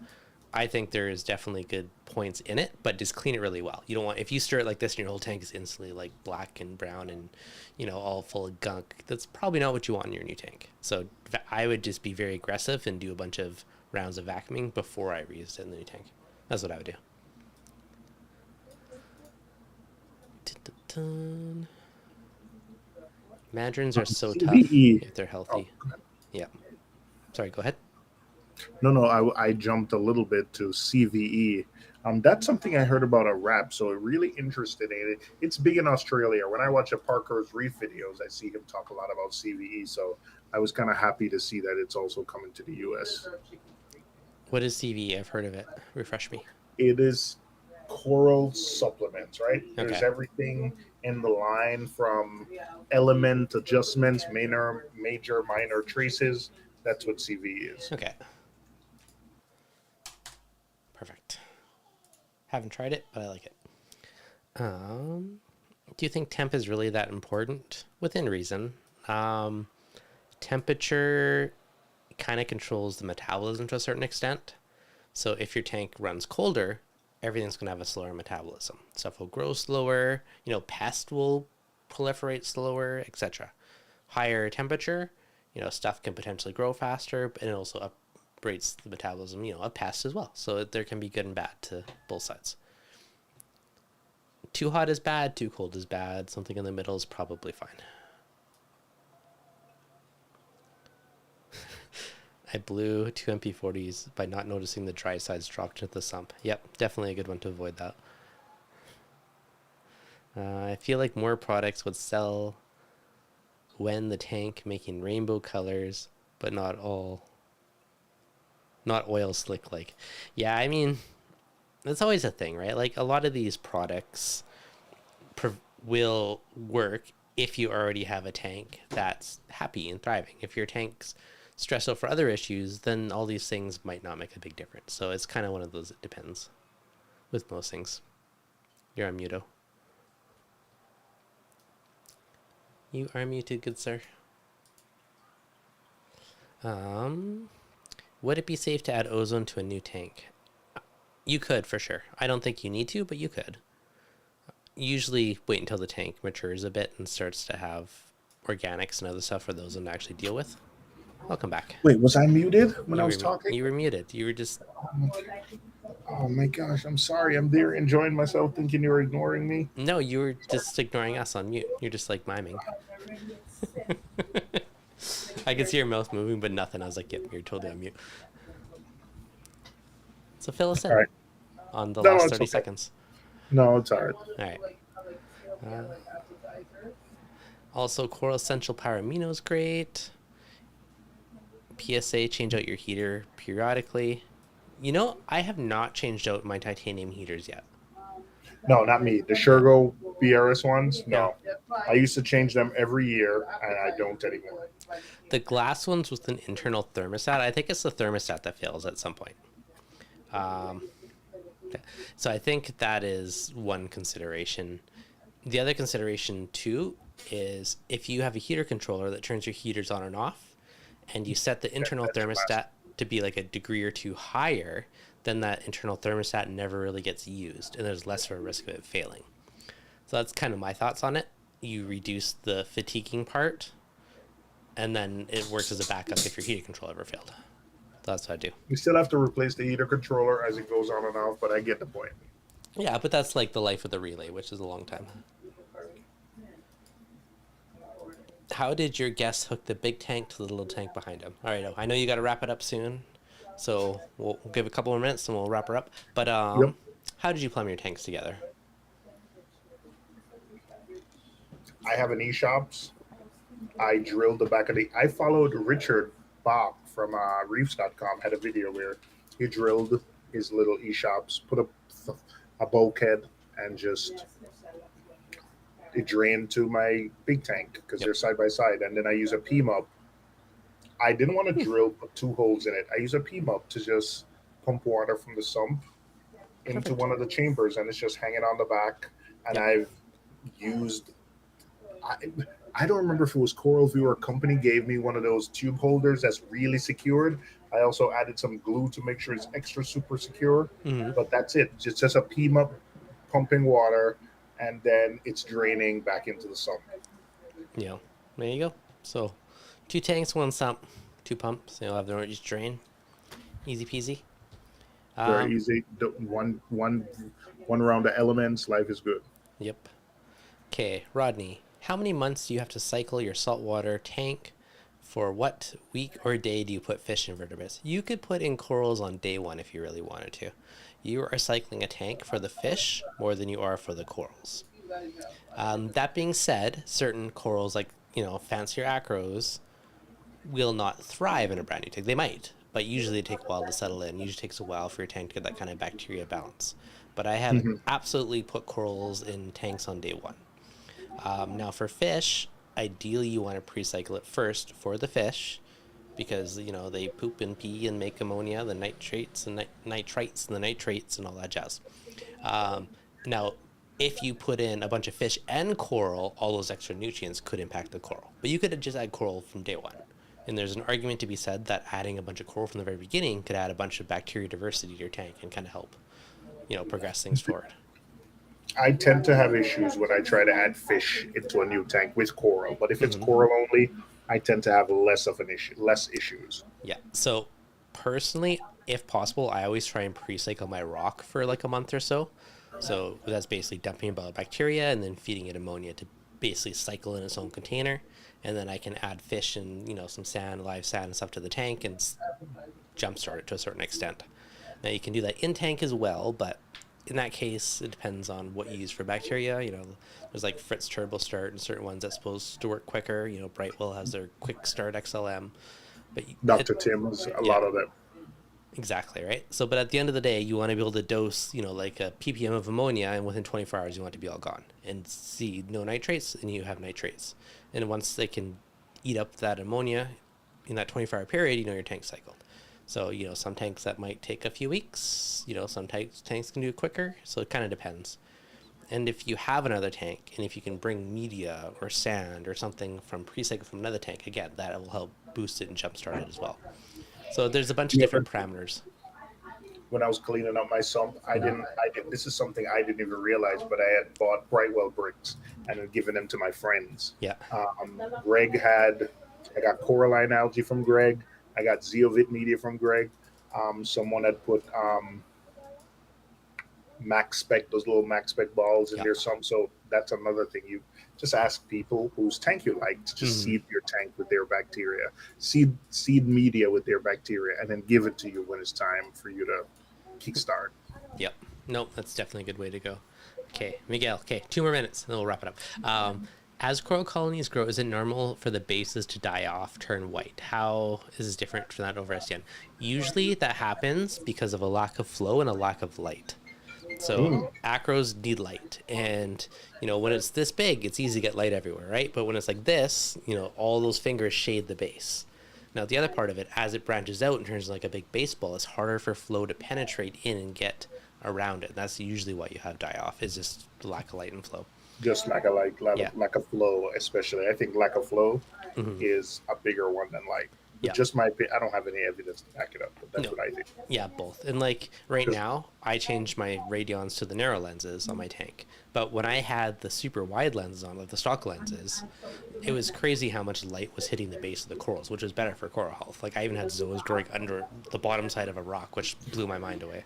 I think there is definitely good points in it, but just clean it really well. You don't want, if you stir it like this and your whole tank is instantly like black and brown and, you know, all full of gunk, that's probably not what you want in your new tank. So I would just be very aggressive and do a bunch of rounds of vacuuming before I reused it in the new tank. That's what I would do. Mandarins are so tough CVE. if they're healthy. Yeah. Sorry, go ahead. No, I jumped a little bit to CVE. That's something I heard about a wrap, so I'm really interested in it. It's big in Australia. When I watch a Parker's Reef videos, I see him talk a lot about CVE, so I was kind of happy to see that it's also coming to the US. What is CVE? I've heard of it. Refresh me. It is coral supplements, right? Okay. There's everything in the line from element adjustments, major, minor traces. That's what CVE is. Okay. Perfect. Haven't tried it, but I like it. Do you think temp is really that important? Within reason. Temperature kind of controls the metabolism to a certain extent. So if your tank runs colder, everything's going to have a slower metabolism. Stuff will grow slower, you know, pests will proliferate slower, etc. Higher temperature, you know, stuff can potentially grow faster, but it also upgrades the metabolism, you know, of pests as well. So there can be good and bad to both sides. Too hot is bad, too cold is bad. Something in the middle is probably fine. I blew 2 MP40s by not noticing the dry sides dropped into the sump. Yep, definitely a good one to avoid that. I feel like more products would sell when the tank making rainbow colors, but not oil slick like. Yeah, I mean, that's always a thing, right? Like a lot of these products will work if you already have a tank that's happy and thriving. If your tank's stressed out for other issues, then all these things might not make a big difference. So it's kind of one of those, it depends with most things. You're on mute. You are muted, good sir. Would it be safe to add ozone to a new tank? You could, for sure. I don't think you need to, but you could. Usually wait until the tank matures a bit and starts to have organics and other stuff for those to actually deal with. I'll come back. Wait, was I muted when I was talking? You were muted. You were just... Oh my gosh, I'm sorry. I'm there enjoying myself thinking you were ignoring me. No, you were just ignoring us on mute. You're just like miming. I could see your mouth moving, but nothing. I was like, yep, you're totally on mute. So fill us in on the last 30 seconds. No, it's all right. All right. Also, Coral Essential Power Amino is great. PSA, change out your heater periodically. You know, I have not changed out my titanium heaters yet. No, not me. The Shergo BRS ones, no. I used to change them every year, and I don't anymore. The glass ones with an internal thermostat, I think it's the thermostat that fails at some point. So I think that is one consideration. The other consideration, too, is if you have a heater controller that turns your heaters on and off, and you set the internal thermostat to be like a degree or two higher, then that internal thermostat never really gets used, and there's less of a risk of it failing. So that's kind of my thoughts on it. You reduce the fatiguing part, and then it works as a backup if your heater control ever failed. So that's what I do. You still have to replace the heater controller as it goes on and off, but I get the point. Yeah, but that's like the life of the relay, which is a long time. How did your guest hook the big tank to the little tank behind him? All right, I know you got to wrap it up soon, so we'll give a couple more minutes and we'll wrap her up. But Yep. how did you plumb your tanks together? I have an e-shops. I drilled the back of the. I followed Richard Bob from Reefs.com. Had a video where he drilled his little e-shops, put a bulkhead, and just it drained to my big tank because they're side by side. And then I use a P-mub. I didn't want to drill put 2 holes in it. I use a P-mub to just pump water from the sump into one of the chambers, and it's just hanging on the back. And I've used. I don't remember if it was Coral View or company gave me one of those tube holders that's really secured. I also added some glue to make sure it's extra super secure. Mm-hmm. But that's it. It's just a P-mub pumping water, and then it's draining back into the sump. Yeah, there you go. So 2 tanks, 1 sump, 2 pumps. They'll have their own each drain. Easy peasy. Very easy. One round of elements. Life is good. Yep. Okay, Rodney. How many months do you have to cycle your saltwater tank? For what week or day do you put fish and vertebrates? You could put in corals on day 1 if you really wanted to. You are cycling a tank for the fish more than you are for the corals. That being said, certain corals like, fancier acros will not thrive in a brand new tank. They might, but usually they take a while to settle in. Usually takes a while for your tank to get that kind of bacteria balance. But I have absolutely put corals in tanks on day 1. Now for fish, ideally you want to pre-cycle it first for the fish because, they poop and pee and make ammonia, the nitrates and nitrites and the nitrates and all that jazz. Now, if you put in a bunch of fish and coral, all those extra nutrients could impact the coral. But you could just add coral from day 1. And there's an argument to be said that adding a bunch of coral from the very beginning could add a bunch of bacteria diversity to your tank and kind of help, progress things forward. I tend to have issues when I try to add fish into a new tank with coral, but if it's coral only, I tend to have less issues. Yeah. So personally, if possible, I always try and pre-cycle my rock for like a month or so. So that's basically dumping about bacteria and then feeding it ammonia to basically cycle in its own container. And then I can add fish and, some sand, live sand and stuff to the tank and jumpstart it to a certain extent. Now you can do that in tank as well, but in that case, it depends on what you use for bacteria. There's like Fritz Turbo Start and certain ones that's supposed to work quicker. Brightwell has their Quick Start XLM. But Dr. Tim has a lot of them. Exactly, right? So, but at the end of the day, you want to be able to dose, like a ppm of ammonia, and within 24 hours, you want it to be all gone. And see no nitrates, and you have nitrates. And once they can eat up that ammonia in that 24-hour period, your tank's cycled. So, some tanks that might take a few weeks, some tanks can do it quicker. So it kind of depends. And if you have another tank, and if you can bring media or sand or something from pre-cycle from another tank, again, that will help boost it and jumpstart it as well. So there's a bunch of different parameters. When I was cleaning up my sump, I didn't. This is something I didn't even realize, but I had bought Brightwell bricks and had given them to my friends. Yeah. Greg I got coralline algae from Greg. I got zeovit media from Greg. Someone had put max spec, those little max spec balls in their sump. So that's another thing. You just ask people whose tank you like to just seed your tank with their bacteria, seed media with their bacteria, and then give it to you when it's time for you to kickstart. Yep. Nope, that's definitely a good way to go. Okay, Miguel. Okay, 2 more minutes, and then we'll wrap it up. As coral colonies grow, is it normal for the bases to die off, turn white? How is this different from that over SDN? Usually that happens because of a lack of flow and a lack of light. So acros need light. And, when it's this big, it's easy to get light everywhere, right? But when it's like this, all those fingers shade the base. Now, the other part of it, as it branches out and turns like a big baseball, it's harder for flow to penetrate in and get around it. And that's usually why you have die-off, is just lack of light and flow. Just lack of flow, especially. I think lack of flow is a bigger one than light. Yeah. Just my opinion. I don't have any evidence to back it up, but that's No. what I think. Yeah, both. And like right now, I changed my radions to the narrow lenses on my tank. But when I had the super wide lenses on, like the stock lenses, it was crazy how much light was hitting the base of the corals, which was better for coral health. Like I even had zoas growing under the bottom side of a rock, which blew my mind away.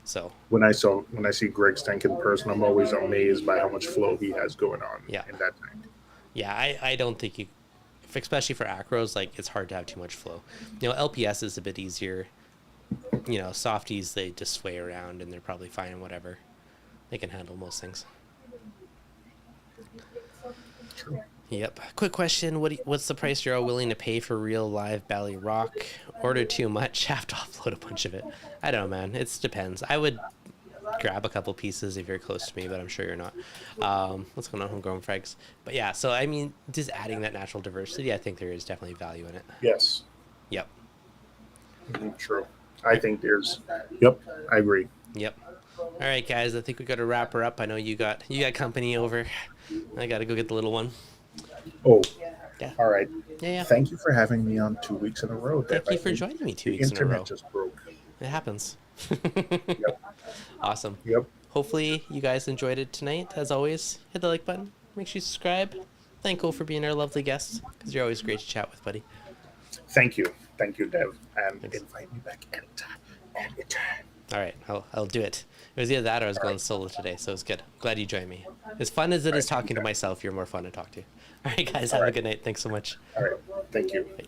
So When I see Greg's tank in person, I'm always amazed by how much flow he has going on yeah, in that tank. yeah, I don't think you, especially for acros, like it's hard to have too much flow. You know, LPS is a bit easier. You know, softies, they just sway around and they're probably fine, whatever. They can handle most things. True. Yep. Quick question: what's the price you're all willing to pay for real live Bally rock? Order too much, have to offload a bunch of it. I don't know, man. It depends. I would grab a couple pieces if you're close to me, but I'm sure you're not. What's going on, homegrown frags? But yeah, so I mean, just adding that natural diversity, I think there is definitely value in it. Yes. Yep. True. I think there's. Yep. I agree. Yep. All right, guys. I think we got to wrap her up. I know you got company over. I got to go get the little one. Oh. Yeah. All right. Yeah. Thank you for having me on 2 weeks in a row. Thank you for joining me 2 weeks in a row. The internet just broke. It happens. Yep. Awesome. Yep. Hopefully you guys enjoyed it tonight. As always, hit the like button. Make sure you subscribe. Thank Cole for being our lovely guest, because you're always great to chat with, buddy. Thank you, Dev, and Thanks. invite me back anytime. All right, I'll do it. It was either that or I was going solo today, so it's good. Glad you joined me. As fun as it is talking to myself, you're more fun to talk to. All right, guys, have a good night. Thanks so much. All right, thank you. Bye.